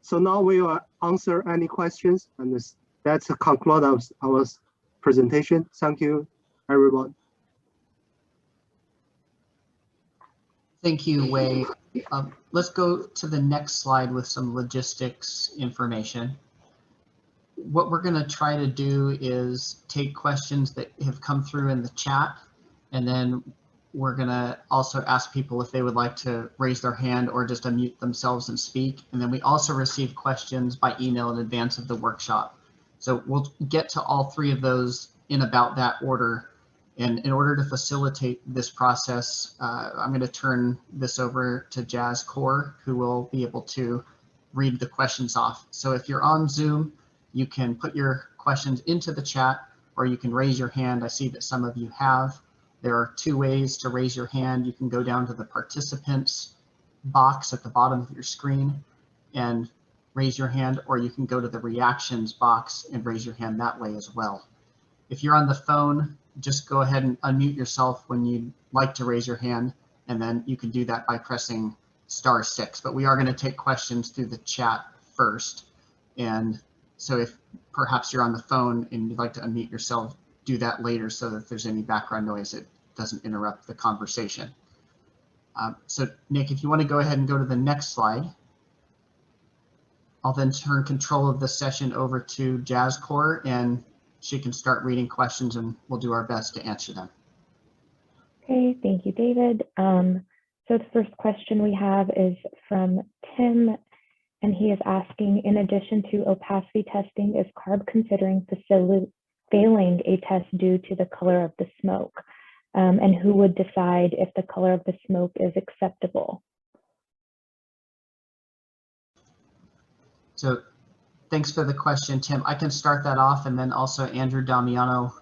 So now we will answer any questions, and that's the conclude of our presentation. Thank you, everyone. Thank you, Wei. Let's go to the next slide with some logistics information. What we're going to try to do is take questions that have come through in the chat, and then we're going to also ask people if they would like to raise their hand or just unmute themselves and speak. And then we also receive questions by email in advance of the workshop. So we'll get to all three of those in about that order. And in order to facilitate this process, I'm going to turn this over to Jazz Core, who will be able to read the questions off. So if you're on Zoom, you can put your questions into the chat, or you can raise your hand. I see that some of you have. There are two ways to raise your hand. You can go down to the participants box at the bottom of your screen and raise your hand, or you can go to the reactions box and raise your hand that way as well. If you're on the phone, just go ahead and unmute yourself when you'd like to raise your hand, and then you can do that by pressing *6. But we are going to take questions through the chat first. And so if perhaps you're on the phone and you'd like to unmute yourself, do that later so that if there's any background noise, it doesn't interrupt the conversation. So Nick, if you want to go ahead and go to the next slide, I'll then turn control of the session over to Jazz Core, and she can start reading questions and we'll do our best to answer them. Okay, thank you, David. So the first question we have is from Tim, and he is asking, in addition to opacity testing, is Carb considering failing a test due to the color of the smoke? And who would decide if the color of the smoke is acceptable? So thanks for the question, Tim. I can start that off, and then also Andrew Damiano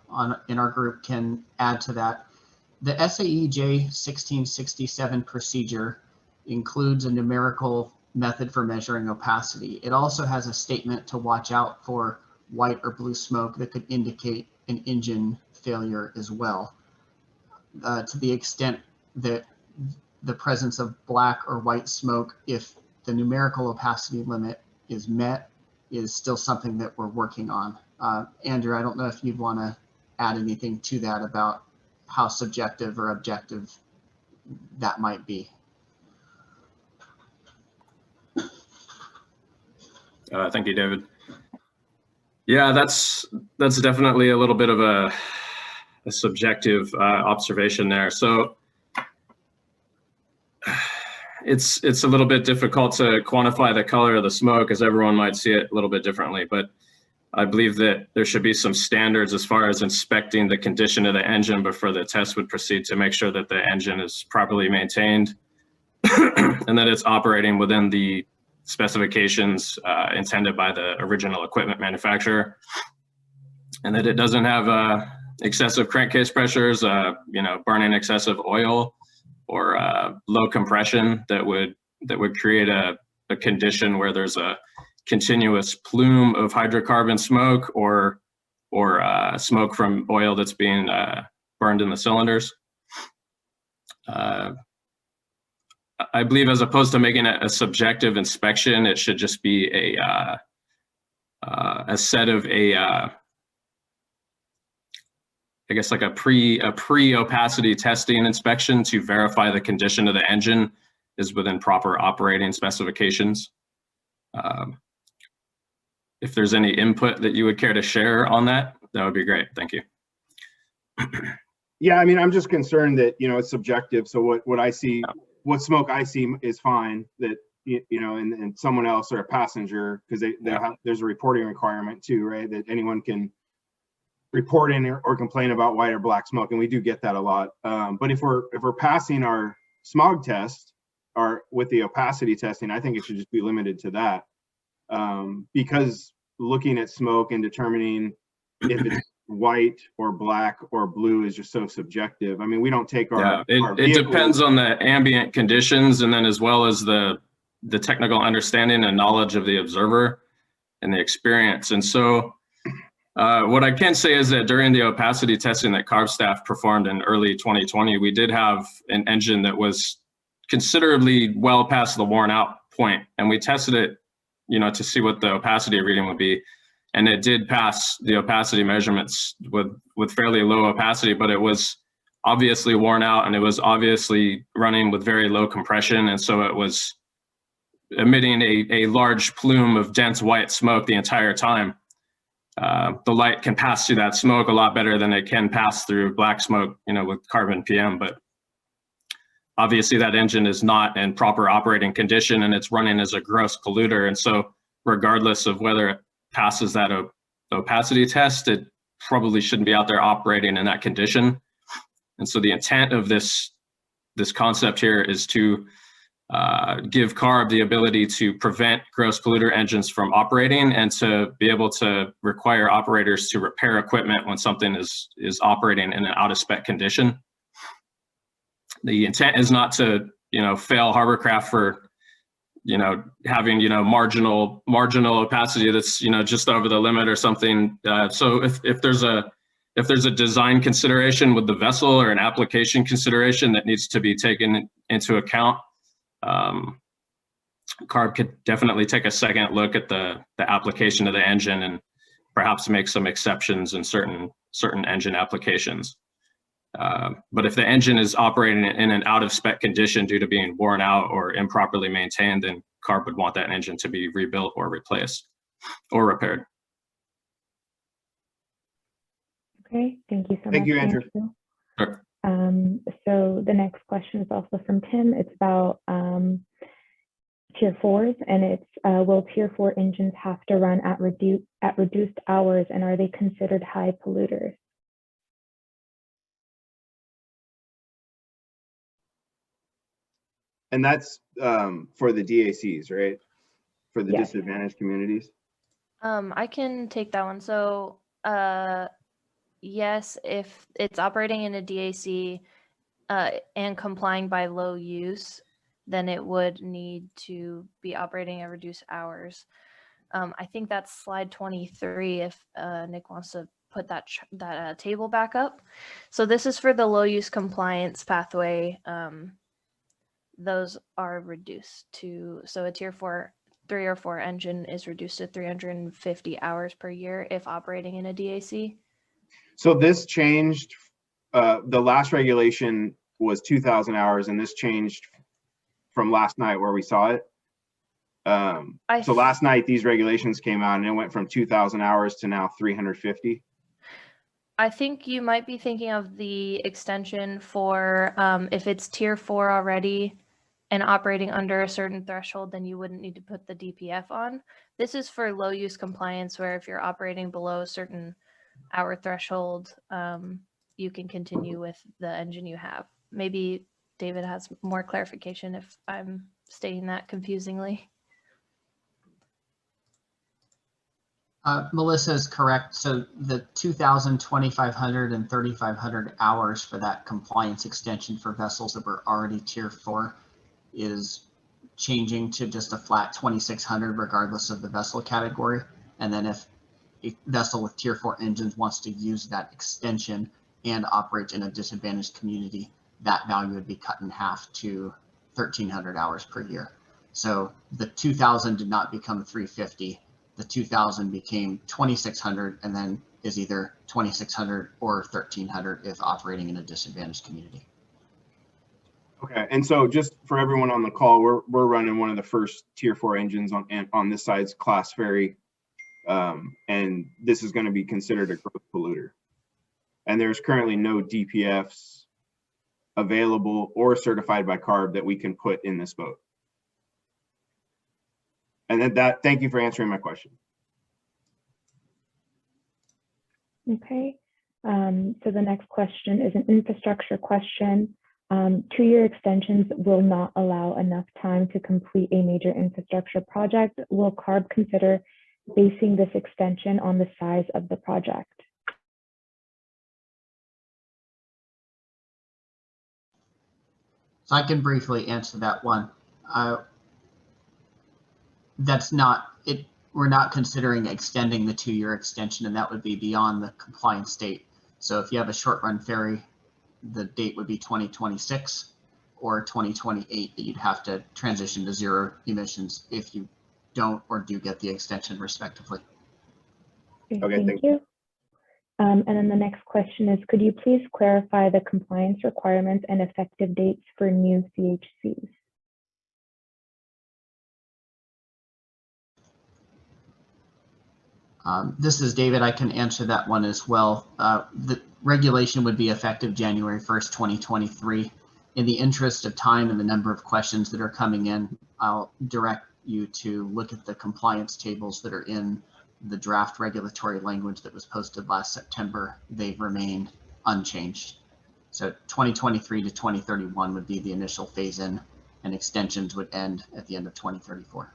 in our group can add to that. The SAE J1667 procedure includes a numerical method for measuring opacity. It also has a statement to watch out for white or blue smoke that could indicate an engine failure as well. To the extent that the presence of black or white smoke, if the numerical opacity limit is met, is still something that we're working on. Andrew, I don't know if you'd want to add anything to that about how subjective or objective that might be. Thank you, David. Yeah, that's definitely a little bit of a subjective observation there. So it's a little bit difficult to quantify the color of the smoke, as everyone might see it a little bit differently. But I believe that there should be some standards as far as inspecting the condition of the engine before the test would proceed, to make sure that the engine is properly maintained and that it's operating within the specifications intended by the original equipment manufacturer, and that it doesn't have excessive crankcase pressures, burning excessive oil, or low compression that would create a condition where there's a continuous plume of hydrocarbon smoke, or or smoke from oil that's being burned in the cylinders. I believe as opposed to making it a subjective inspection, it should just be a set of I guess like a pre-opacity testing inspection to verify the condition of the engine is within proper operating specifications. If there's any input that you would care to share on that, that would be great. Thank you. Yeah, I mean, I'm just concerned that, you know, it's subjective. So what I see, what smoke I see is fine, that, you know, and someone else or a passenger, because there's a reporting requirement too, right? That anyone can report in or complain about white or black smoke, and we do get that a lot. But if we're passing our smog test or with the opacity testing, I think it should just be limited to that, because looking at smoke and determining if it's white or black or blue is just so subjective. I mean, we don't take our it depends on the ambient conditions, and then as well as the technical understanding and knowledge of the observer and the experience. And so what I can say is that during the opacity testing that Carb staff performed in early 2020, we did have an engine that was considerably well past the worn out point, and we tested it, you know, to see what the opacity reading would be, and it did pass the opacity measurements with fairly low opacity, but it was obviously worn out, and it was obviously running with very low compression, and so it was emitting a large plume of dense white smoke the entire time. The light can pass through that smoke a lot better than it can pass through black smoke, you know, with carbon PM, but obviously that engine is not in proper operating condition, and it's running as a gross polluter. And so regardless of whether it passes that opacity test, it probably shouldn't be out there operating in that condition. And so the intent of this concept here is to give Carb the ability to prevent gross polluter engines from operating, and to be able to require operators to repair equipment when something is operating in an out of spec condition. The intent is not to, you know, fail Harborcraft for, you know, having, you know, marginal opacity that's, you know, just over the limit or something. So if there's a design consideration with the vessel or an application consideration that needs to be taken into account, Carb could definitely take a second look at the application of the engine and perhaps make some exceptions in certain engine applications. But if the engine is operating in an out of spec condition due to being worn out or improperly maintained, then Carb would want that engine to be rebuilt or replaced or repaired. Okay, thank you so much. Thank you, Andrew. Sure. So the next question is also from Tim. It's about Tier 4s, and it's will Tier 4 engines have to run at reduced hours, and are they considered high polluters? And that's for the DACs, right? For the Yes. disadvantaged communities. I can take that one. So yes, if it's operating in a DAC and complying by low use, then it would need to be operating at reduced hours. I think that's slide 23 if Nick wants to put that table back up. So this is for the low use compliance pathway. Those are reduced to, so a Tier 3 or 4 engine is reduced to 350 hours per year if operating in a DAC. So this changed, the last regulation was 2,000 hours, and this changed from last night where we saw it. So last night these regulations came out and it went from 2,000 hours to now 350. I think you might be thinking of the extension for if it's Tier 4 already and operating under a certain threshold, then you wouldn't need to put the DPF on. This is for low use compliance, where if you're operating below a certain hour threshold, you can continue with the engine you have. Maybe David has more clarification if I'm stating that confusingly. Melissa is correct. So the 2,000, 2,500, and 3,500 hours for that compliance extension for vessels that were already Tier 4 is changing to just a flat 2,600 regardless of the vessel category. And then if vessel with Tier 4 engines wants to use that extension and operates in a disadvantaged community, that value would be cut in half to 1,300 hours per year. So the 2,000 did not become 350. The 2,000 became 2,600, and then is either 2,600 or 1,300 if operating in a disadvantaged community. Okay, and so just for everyone on the call, we're running one of the first Tier 4 engines on this side's class ferry, and this is going to be considered a growth polluter. And there's currently no DPFs available or certified by Carb that we can put in this boat. And thank you for answering my question. Okay, so the next question is an infrastructure question. 2-year extensions will not allow enough time to complete a major infrastructure project. Will Carb consider basing this extension on the size of the project? So I can briefly answer that one. That's not it. We're not considering extending the 2-year extension, and that would be beyond the compliance date. So if you have a short run ferry, the date would be 2026 or 2028 that you'd have to transition to zero emissions if you don't or do get the extension respectively. Okay, thank you. And then the next question is, could you please clarify the compliance requirements and effective dates for new CHCs? This is David. I can answer that one as well. The regulation would be effective January 1st, 2023. In the interest of time and the number of questions that are coming in, I'll direct you to look at the compliance tables that are in the draft regulatory language that was posted last September. They've remained unchanged. So 2023 to 2031 would be the initial phase in, and extensions would end at the end of 2034.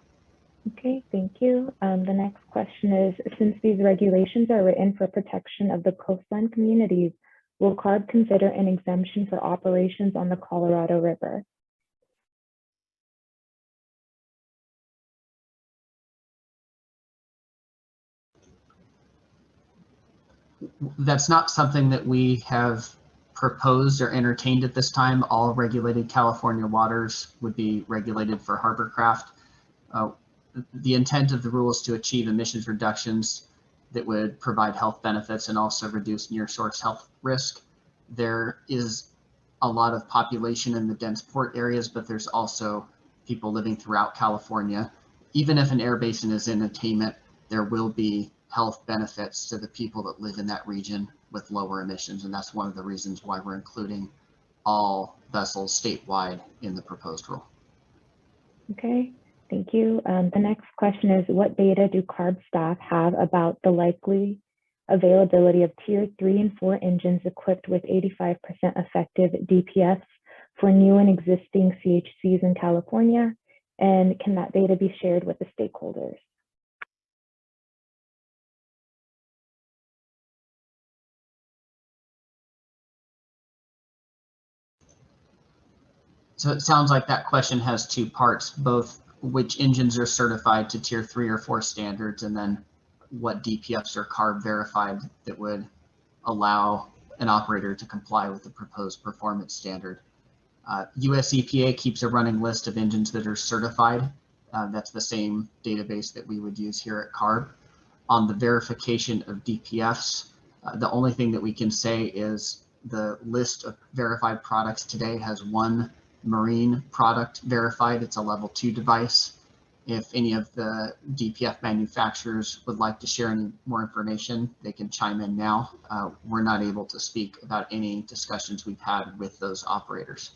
Okay, thank you. The next question is, since these regulations are written for protection of the coastline communities, will Carb consider an exemption for operations on the Colorado River? That's not something that we have proposed or entertained at this time. All regulated California waters would be regulated for hovercraft. The intent of the rule is to achieve emissions reductions that would provide health benefits and also reduce near source health risk. There is a lot of population in the dense port areas, but there's also people living throughout California. Even if an air basin is in attainment, there will be health benefits to the people that live in that region with lower emissions. And that's one of the reasons why we're including all vessels statewide in the proposed rule. Okay. Thank you. The next question is, what data do Carb staff have about the likely availability of Tier 3 and 4 engines equipped with 85% effective DPFs for new and existing CHCs in California? And can that data be shared with the stakeholders? So it sounds like that question has two parts, both which engines are certified to Tier 3 or 4 standards, and then what DPFs are Carb verified that would allow an operator to comply with the proposed performance standard. US EPA keeps a running list of engines that are certified. That's the same database that we would use here at Carb. On the verification of DPFs, the only thing that we can say is the list of verified products today has one marine product verified. It's a level 2 device. If any of the DPF manufacturers would like to share any more information, they can chime in now. We're not able to speak about any discussions we've had with those operators.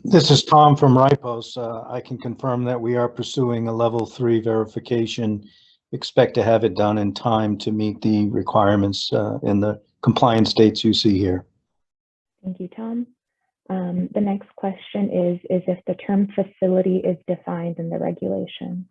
This is Tom from Ripos. I can confirm that we are pursuing a level 3 verification. Expect to have it done in time to meet the requirements in the compliance dates you see here. Thank you, Tom. The next question is if the term facility is defined in the regulation.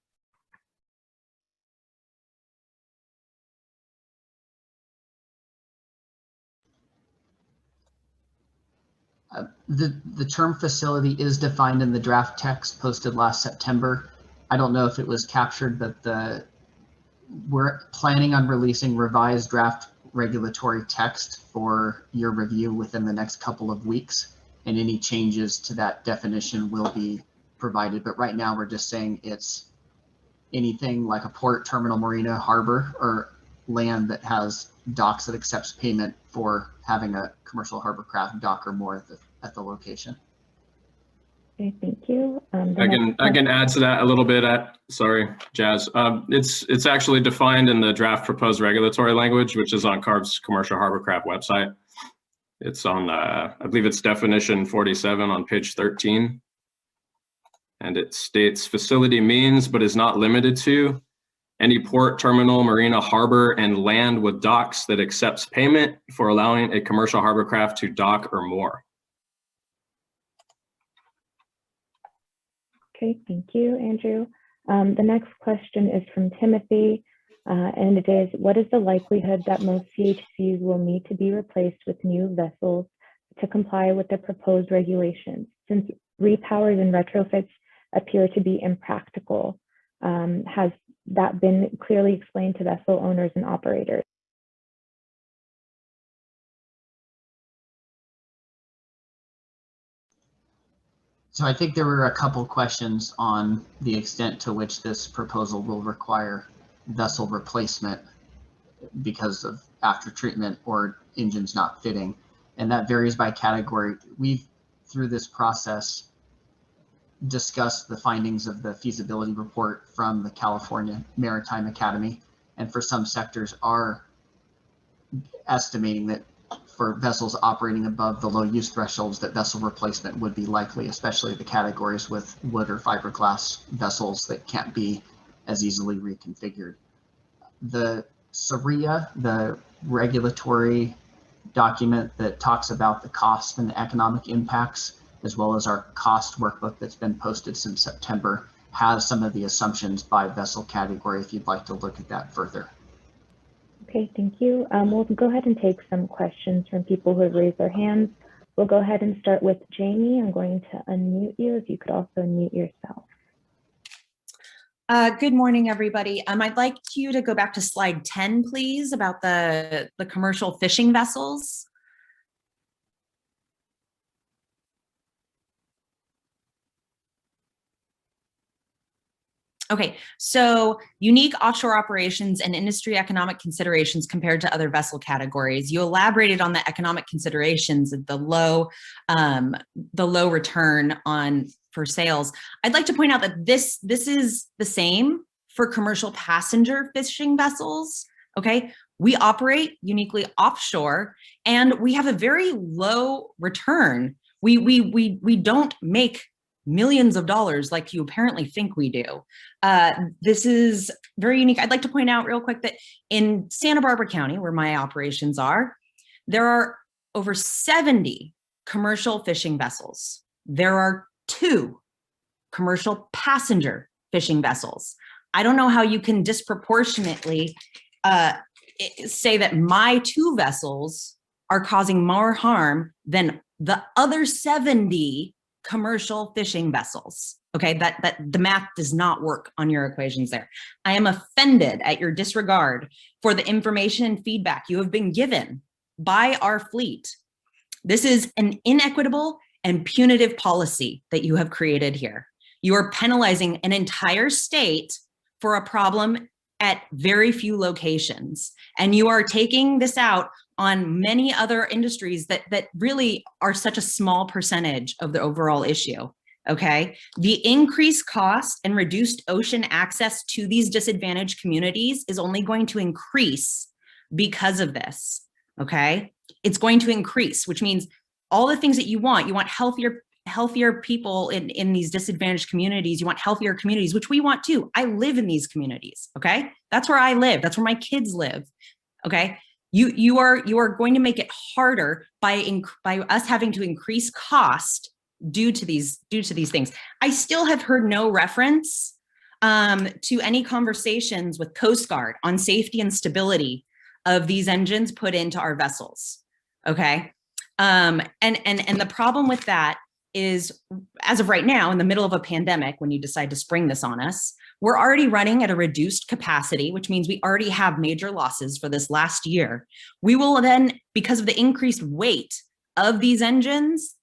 The term facility is defined in the draft text posted last September. I don't know if it was captured, but we're planning on releasing revised draft regulatory text for your review within the next couple of weeks, and any changes to that definition will be provided. But right now we're just saying it's anything like a port, terminal, marina, harbor, or land that has docks that accepts payment for having a commercial harbor craft dock or more at the location. Okay, thank you. I can add to that a little bit. Sorry, Jazz. It's actually defined in the draft proposed regulatory language, which is on Carb's commercial harbor craft website. It's on, I believe it's definition 47 on page 13. And it states facility means, but is not limited to, any port, terminal, marina, harbor, and land with docks that accepts payment for allowing a commercial harbor craft to dock or moor. Okay, thank you, Andrew. The next question is from Timothy, and it is, what is the likelihood that most CHCs will need to be replaced with new vessels to comply with the proposed regulations, since repowers and retrofits appear to be impractical? Has that been clearly explained to vessel owners and operators? So I think there were a couple questions on the extent to which this proposal will require vessel replacement because of after treatment or engines not fitting. And that varies by category. We've, through this process, discussed the findings of the feasibility report from the California Maritime Academy. And for some sectors are estimating that for vessels operating above the low use thresholds that vessel replacement would be likely, especially the categories with wood or fiberglass vessels that can't be as easily reconfigured. The SRIA, the regulatory document that talks about the cost and the economic impacts, as well as our cost workbook that's been posted since September, has some of the assumptions by vessel category if you'd like to look at that further. Okay, thank you. We'll go ahead and take some questions from people who have raised their hands. We'll go ahead and start with Jamie. I'm going to unmute you. If you could also unmute yourself. Good morning, everybody. I'd like you to go back to slide 10, please, about the commercial fishing vessels. Okay, so unique offshore operations and industry economic considerations compared to other vessel categories. You elaborated on the economic considerations of the low return for sales. I'd like to point out that this is the same for commercial passenger fishing vessels. Okay, we operate uniquely offshore, and we have a very low return. We don't make millions of dollars like you apparently think we do. This is very unique. I'd like to point out real quick that in Santa Barbara County, where my operations are, there are over 70 commercial fishing vessels. There are 2 commercial passenger fishing vessels. I don't know how you can disproportionately say that my 2 vessels are causing more harm than the other 70 commercial fishing vessels. Okay, that the math does not work on your equations there. I am offended at your disregard for the information and feedback you have been given by our fleet. This is an inequitable and punitive policy that you have created here. You are penalizing an entire state for a problem at very few locations. And you are taking this out on many other industries that really are such a small percentage of the overall issue, okay? The increased cost and reduced ocean access to these disadvantaged communities is only going to increase because of this, okay? It's going to increase, which means all the things that you want healthier people in these disadvantaged communities, you want healthier communities, which we want too. I live in these communities, okay? That's where I live, that's where my kids live, okay? You are going to make it harder by us having to increase cost due to these things. I still have heard no reference to any conversations with Coast Guard on safety and stability of these engines put into our vessels. Okay, and the problem with that is, as of right now, in the middle of a pandemic, when you decide to spring this on us, we're already running at a reduced capacity, which means we already have major losses for this last year. We will then, because of the increased weight of these engines,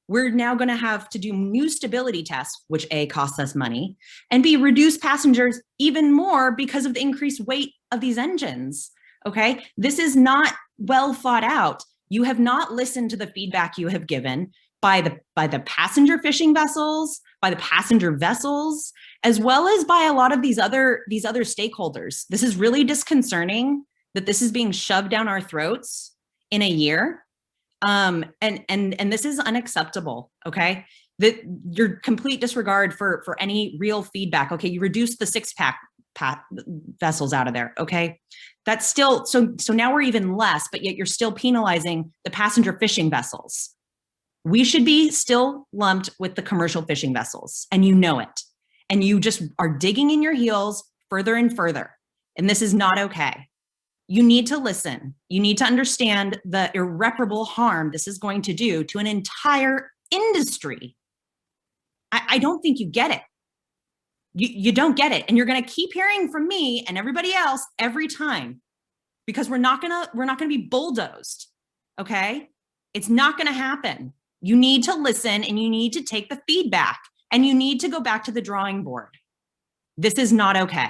we're now going to have to do new stability tests, which A, costs us money, and B, reduce passengers even more because of the increased weight of these engines. Okay, this is not well thought out. You have not listened to the feedback you have given by the passenger fishing vessels, by the passenger vessels, as well as by a lot of these other stakeholders. This is really disconcerting that this is being shoved down our throats in a year. And this is unacceptable, okay? That your complete disregard for any real feedback. Okay, you reduced the 6-pack vessels out of there, okay? That's still, so now we're even less, but yet you're still penalizing the passenger fishing vessels. We should be still lumped with the commercial fishing vessels, and you know it. And you just are digging in your heels further and further. And this is not okay. You need to listen. You need to understand the irreparable harm this is going to do to an entire industry. I don't think you get it. You don't get it. And you're going to keep hearing from me and everybody else every time, because we're not going to be bulldozed. Okay. It's not going to happen. You need to listen, and you need to take the feedback, and you need to go back to the drawing board. This is not okay.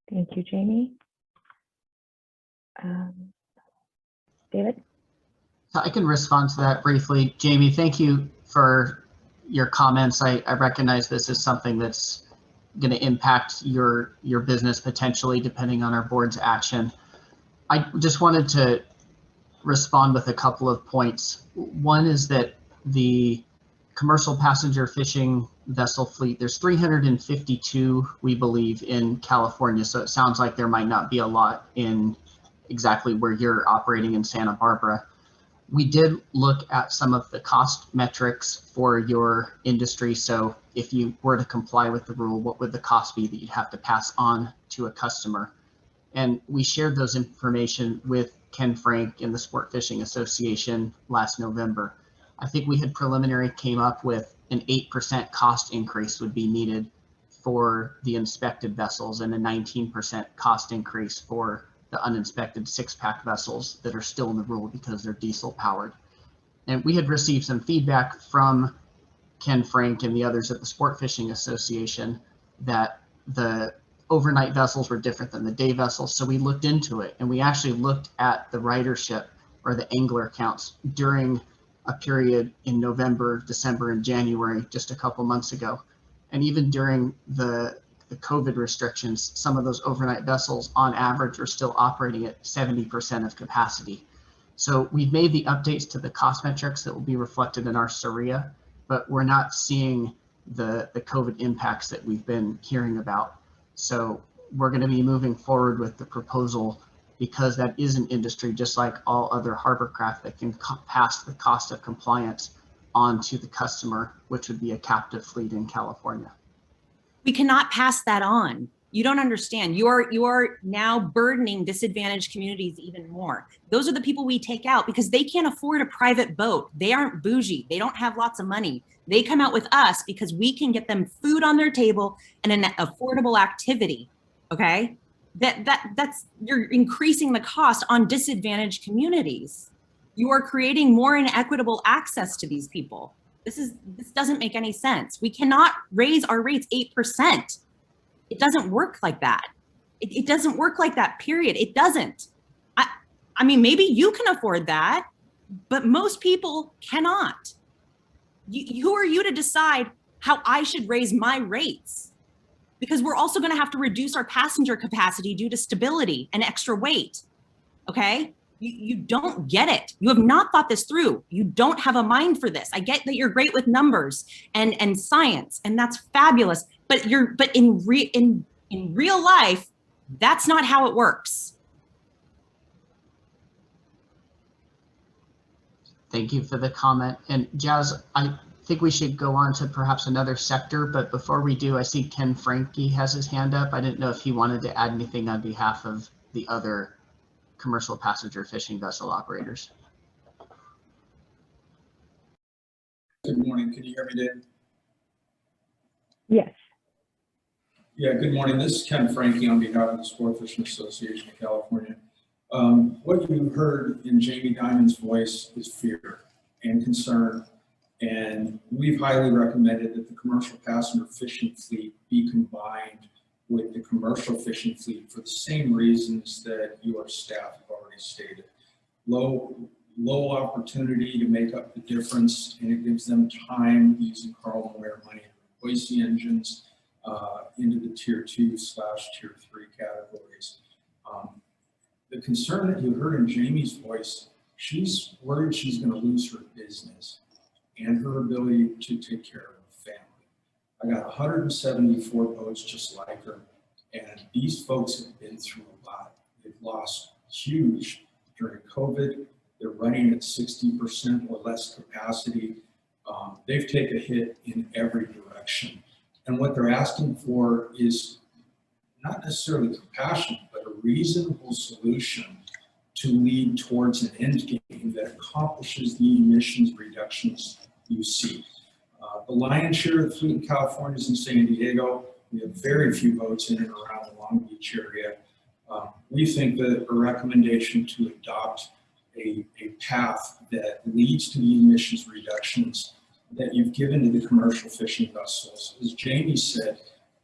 Thank you, Jamie. David? So I can respond to that briefly. Jamie, thank you for your comments. I recognize this is something that's going to impact your business potentially, depending on our board's action. I just wanted to respond with a couple of points. One is that the commercial passenger fishing vessel fleet, there's 352, we believe, in California. So it sounds like there might not be a lot in exactly where you're operating in Santa Barbara. We did look at some of the cost metrics for your industry. So if you were to comply with the rule, what would the cost be that you'd have to pass on to a customer? And we shared those information with Ken Frank and the Sport Fishing Association last November. I think we had preliminary came up with an 8% cost increase would be needed for the inspected vessels, and a 19% cost increase for the uninspected 6-pack vessels that are still in the rule because they're diesel powered. And we had received some feedback from Ken Frank and the others at the Sport Fishing Association that the overnight vessels were different than the day vessels. So we looked into it, and we actually looked at the ridership or the angler counts during a period in November, December, and January, just a couple months ago. And even during the COVID restrictions, some of those overnight vessels on average are still operating at 70% of capacity. So we've made the updates to the cost metrics that will be reflected in our SORIA, but we're not seeing the COVID impacts that we've been hearing about. So we're going to be moving forward with the proposal because that is an industry just like all other harbor craft that can pass the cost of compliance on to the customer, which would be a captive fleet in California. We cannot pass that on. You don't understand. You are now burdening disadvantaged communities even more. Those are the people we take out because they can't afford a private boat. They aren't bougie. They don't have lots of money. They come out with us because we can get them food on their table and an affordable activity. Okay, that's you're increasing the cost on disadvantaged communities. You are creating more inequitable access to these people. This doesn't make any sense. We cannot raise our rates 8%. It doesn't work like that. It doesn't work like that, period. It doesn't. I mean, maybe you can afford that, but most people cannot. Who are you to decide how I should raise my rates? Because we're also going to have to reduce our passenger capacity due to stability and extra weight. Okay? You don't get it. You have not thought this through. You don't have a mind for this. I get that you're great with numbers and science, and that's fabulous. But in real life, that's not how it works. Thank you for the comment. And Jazz, I think we should go on to perhaps another sector, but before we do, I see Ken Franke has his hand up. I didn't know if he wanted to add anything on behalf of the other commercial passenger fishing vessel operators. Good morning. Can you hear me, Dave? Yes. Yeah, good morning. This is Ken Frankie on behalf of the Sport Fishing Association of California. What you heard in Jamie Diamond's voice is fear and concern. And we've highly recommended that the commercial passenger fishing fleet be combined with the commercial fishing fleet for the same reasons that your staff have already stated. Low opportunity to make up the difference, and it gives them time using Carl Moyer money to replace the engines into the tier 2/tier 3 categories. The concern that you heard in Jamie's voice, she's worried she's going to lose her business and her ability to take care of her family. I got 174 boats just like her, and these folks have been through a lot. They've lost huge during COVID. They're running at 60% or less capacity. They've taken a hit in every direction. And what they're asking for is not necessarily compassion, but a reasonable solution to lead towards an end game that accomplishes the emissions reductions you see. The lion's share of the fleet in California is in San Diego. We have very few boats in and around the Long Beach area. We think that a recommendation to adopt a path that leads to the emissions reductions that you've given to the commercial fishing vessels. As Jamie said,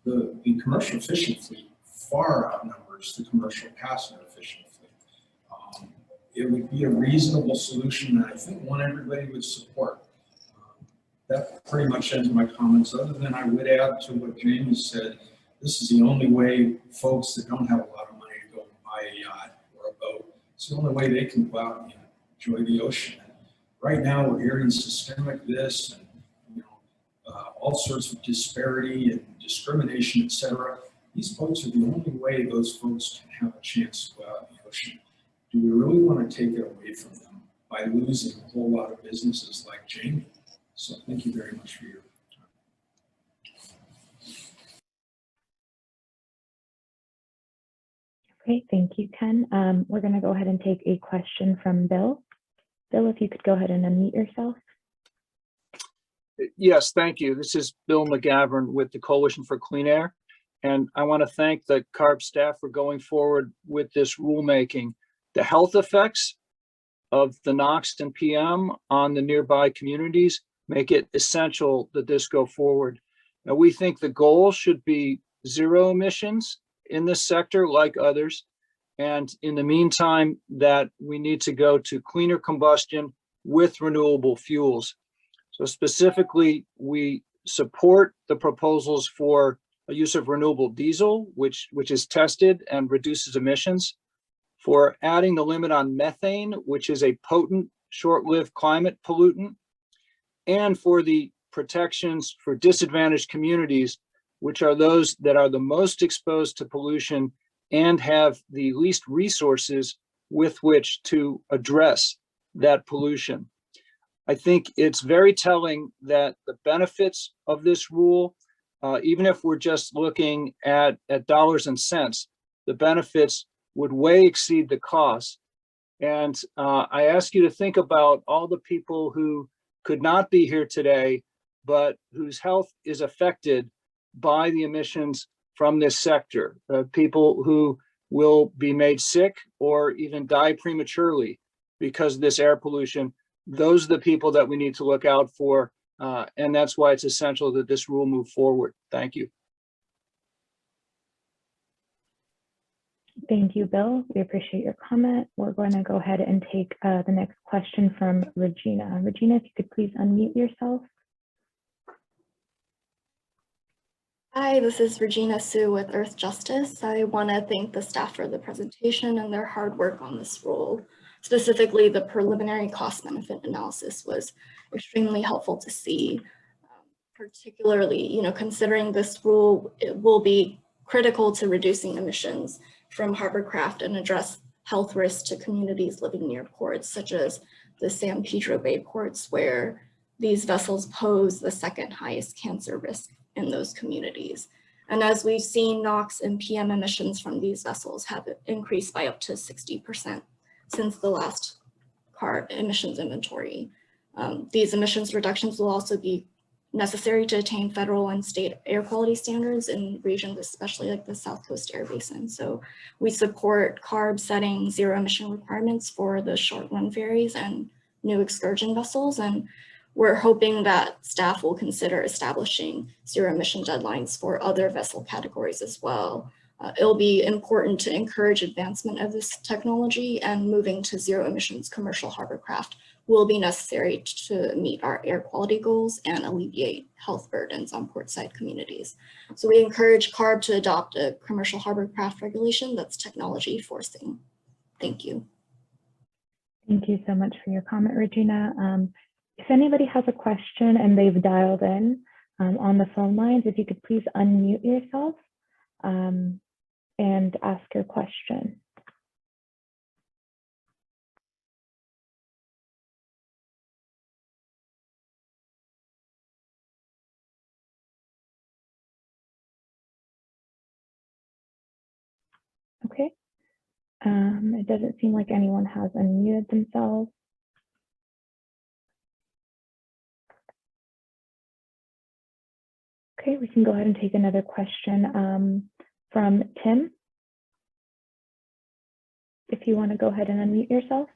the commercial fishing fleet far outnumbers the commercial passenger fishing fleet. It would be a reasonable solution, and I think one everybody would support. That pretty much ends my comments, other than I would add to what Jamie said. This is the only way folks that don't have a lot of money to go buy a yacht or a boat, it's the only way they can go out and enjoy the ocean. And right now we're hearing systemic this and all sorts of disparity and discrimination, etc. These boats are the only way those folks can have a chance to go out in the ocean. Do we really want to take it away from them by losing a whole lot of businesses like Jamie? So thank you very much for your time. Great, thank you, Ken. We're going to go ahead and take a question from Bill. Bill, if you could go ahead and unmute yourself. Yes, thank you. This is Bill McGavern with the Coalition for Clean Air. And I want to thank the Carb staff for going forward with this rulemaking. The health effects of the NOx and PM on the nearby communities make it essential that this go forward. Now, we think the goal should be zero emissions in this sector like others. And in the meantime, that we need to go to cleaner combustion with renewable fuels. So specifically, we support the proposals for a use of renewable diesel, which is tested and reduces emissions, for adding the limit on methane, which is a potent, short-lived climate pollutant, and for the protections for disadvantaged communities, which are those that are the most exposed to pollution and have the least resources with which to address that pollution. I think it's very telling that the benefits of this rule, even if we're just looking at dollars and cents, the benefits would way exceed the cost. And I ask you to think about all the people who could not be here today, but whose health is affected by the emissions from this sector. People who will be made sick or even die prematurely because of this air pollution. Those are the people that we need to look out for. And that's why it's essential that this rule move forward. Thank you. Thank you, Bill. We appreciate your comment. We're going to go ahead and take the next question from Regina. Regina, if you could please unmute yourself. Hi, this is Regina Sue with Earth Justice. I want to thank the staff for the presentation and their hard work on this rule. Specifically, the preliminary cost benefit analysis was extremely helpful to see, particularly, considering this rule, it will be critical to reducing emissions from hovercraft and address health risks to communities living near ports, such as the San Pedro Bay ports, where these vessels pose the second highest cancer risk in those communities. And as we've seen, NOx and PM emissions from these vessels have increased by up to 60% since the last CARB emissions inventory. These emissions reductions will also be necessary to attain federal and state air quality standards in regions, especially like the South Coast Air Basin. So we support CARB setting zero emission requirements for the short run ferries and new excursion vessels. And we're hoping that staff will consider establishing zero emission deadlines for other vessel categories as well. It'll be important to encourage advancement of this technology, and moving to zero emissions commercial harbor craft will be necessary to meet our air quality goals and alleviate health burdens on portside communities. So we encourage CARB to adopt a commercial harbor craft regulation that's technology forcing. Thank you. Thank you so much for your comment, Regina. If anybody has a question and they've dialed in on the phone lines, if you could please unmute yourself and ask your question. Okay. It doesn't seem like anyone has unmuted themselves. Okay, we can go ahead and take another question from Tim. If you want to go ahead and unmute yourself.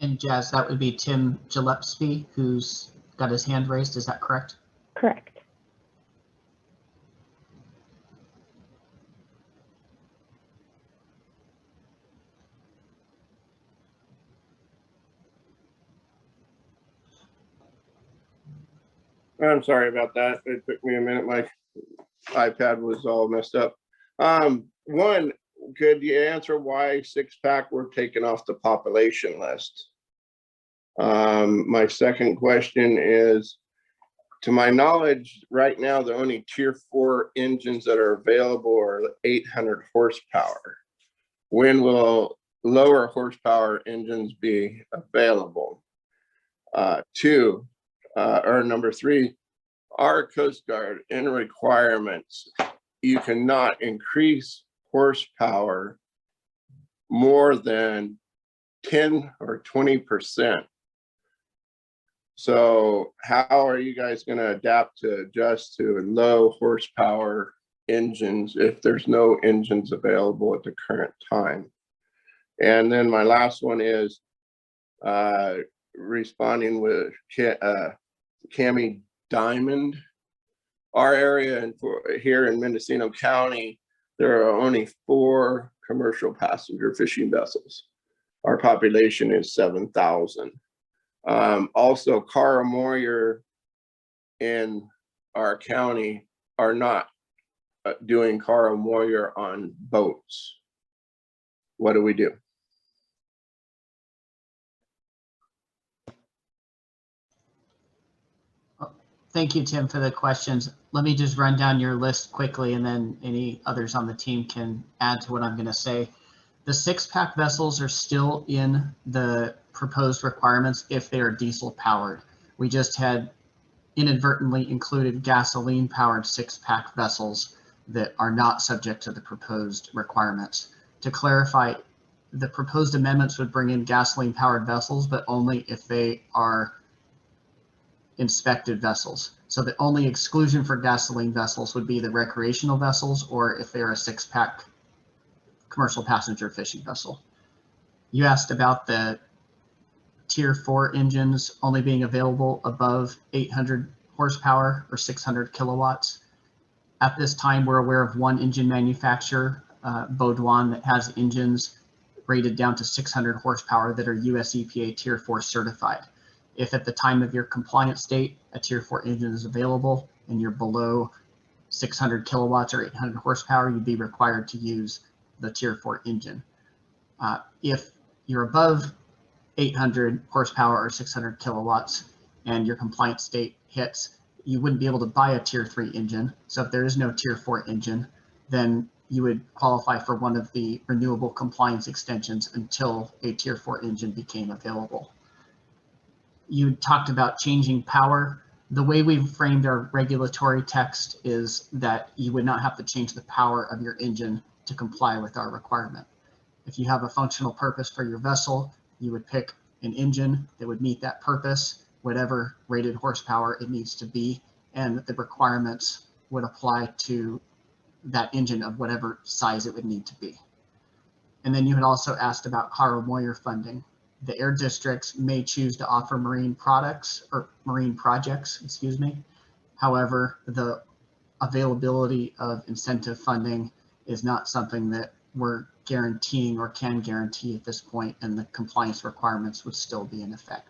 And Jazz, that would be Tim Gillespie, who's got his hand raised. Is that correct? Correct. I'm sorry about that. It took me a minute. My iPad was all messed up. One, could you answer why six-pack were taken off the population list? My second question is, to my knowledge, right now, the only Tier 4 engines that are available are 800 horsepower. When will lower horsepower engines be available? Number three, our Coast Guard in requirements, you cannot increase horsepower more than 10 or 20%. So how are you guys going to adapt to adjust to low horsepower engines if there's no engines available at the current time? And then my last one is responding with Cami Diamond. Our area and here in Mendocino County, there are only 4 commercial passenger fishing vessels. Our population is 7,000. Also, Carb Moyer in our county are not doing Carb Moyer on boats. What do we do? Thank you, Tim, for the questions. Let me just run down your list quickly, and then any others on the team can add to what I'm going to say. The 6-pack vessels are still in the proposed requirements if they are diesel powered. We just had inadvertently included gasoline powered 6-pack vessels that are not subject to the proposed requirements. To clarify, the proposed amendments would bring in gasoline powered vessels, but only if they are inspected vessels. So the only exclusion for gasoline vessels would be the recreational vessels, or if they're a 6-pack commercial passenger fishing vessel. You asked about the Tier 4 engines only being available above 800 horsepower or 600 kilowatts. At this time, we're aware of one engine manufacturer, Baudouin, that has engines rated down to 600 horsepower that are US EPA Tier 4 certified. If at the time of your compliance date, a Tier 4 engine is available and you're below 600 kilowatts or 800 horsepower, you'd be required to use the Tier 4 engine. If you're above 800 horsepower or 600 kilowatts and your compliance date hits, you wouldn't be able to buy a Tier 3 engine. So if there is no Tier 4 engine, then you would qualify for one of the renewable compliance extensions until a Tier 4 engine became available. You talked about changing power. The way we've framed our regulatory text is that you would not have to change the power of your engine to comply with our requirement. If you have a functional purpose for your vessel, you would pick an engine that would meet that purpose, whatever rated horsepower it needs to be, and the requirements would apply to that engine of whatever size it would need to be. And then you had also asked about Carb Moyer funding. The air districts may choose to offer marine products or marine projects, excuse me. However, the availability of incentive funding is not something that we're guaranteeing or can guarantee at this point, and the compliance requirements would still be in effect.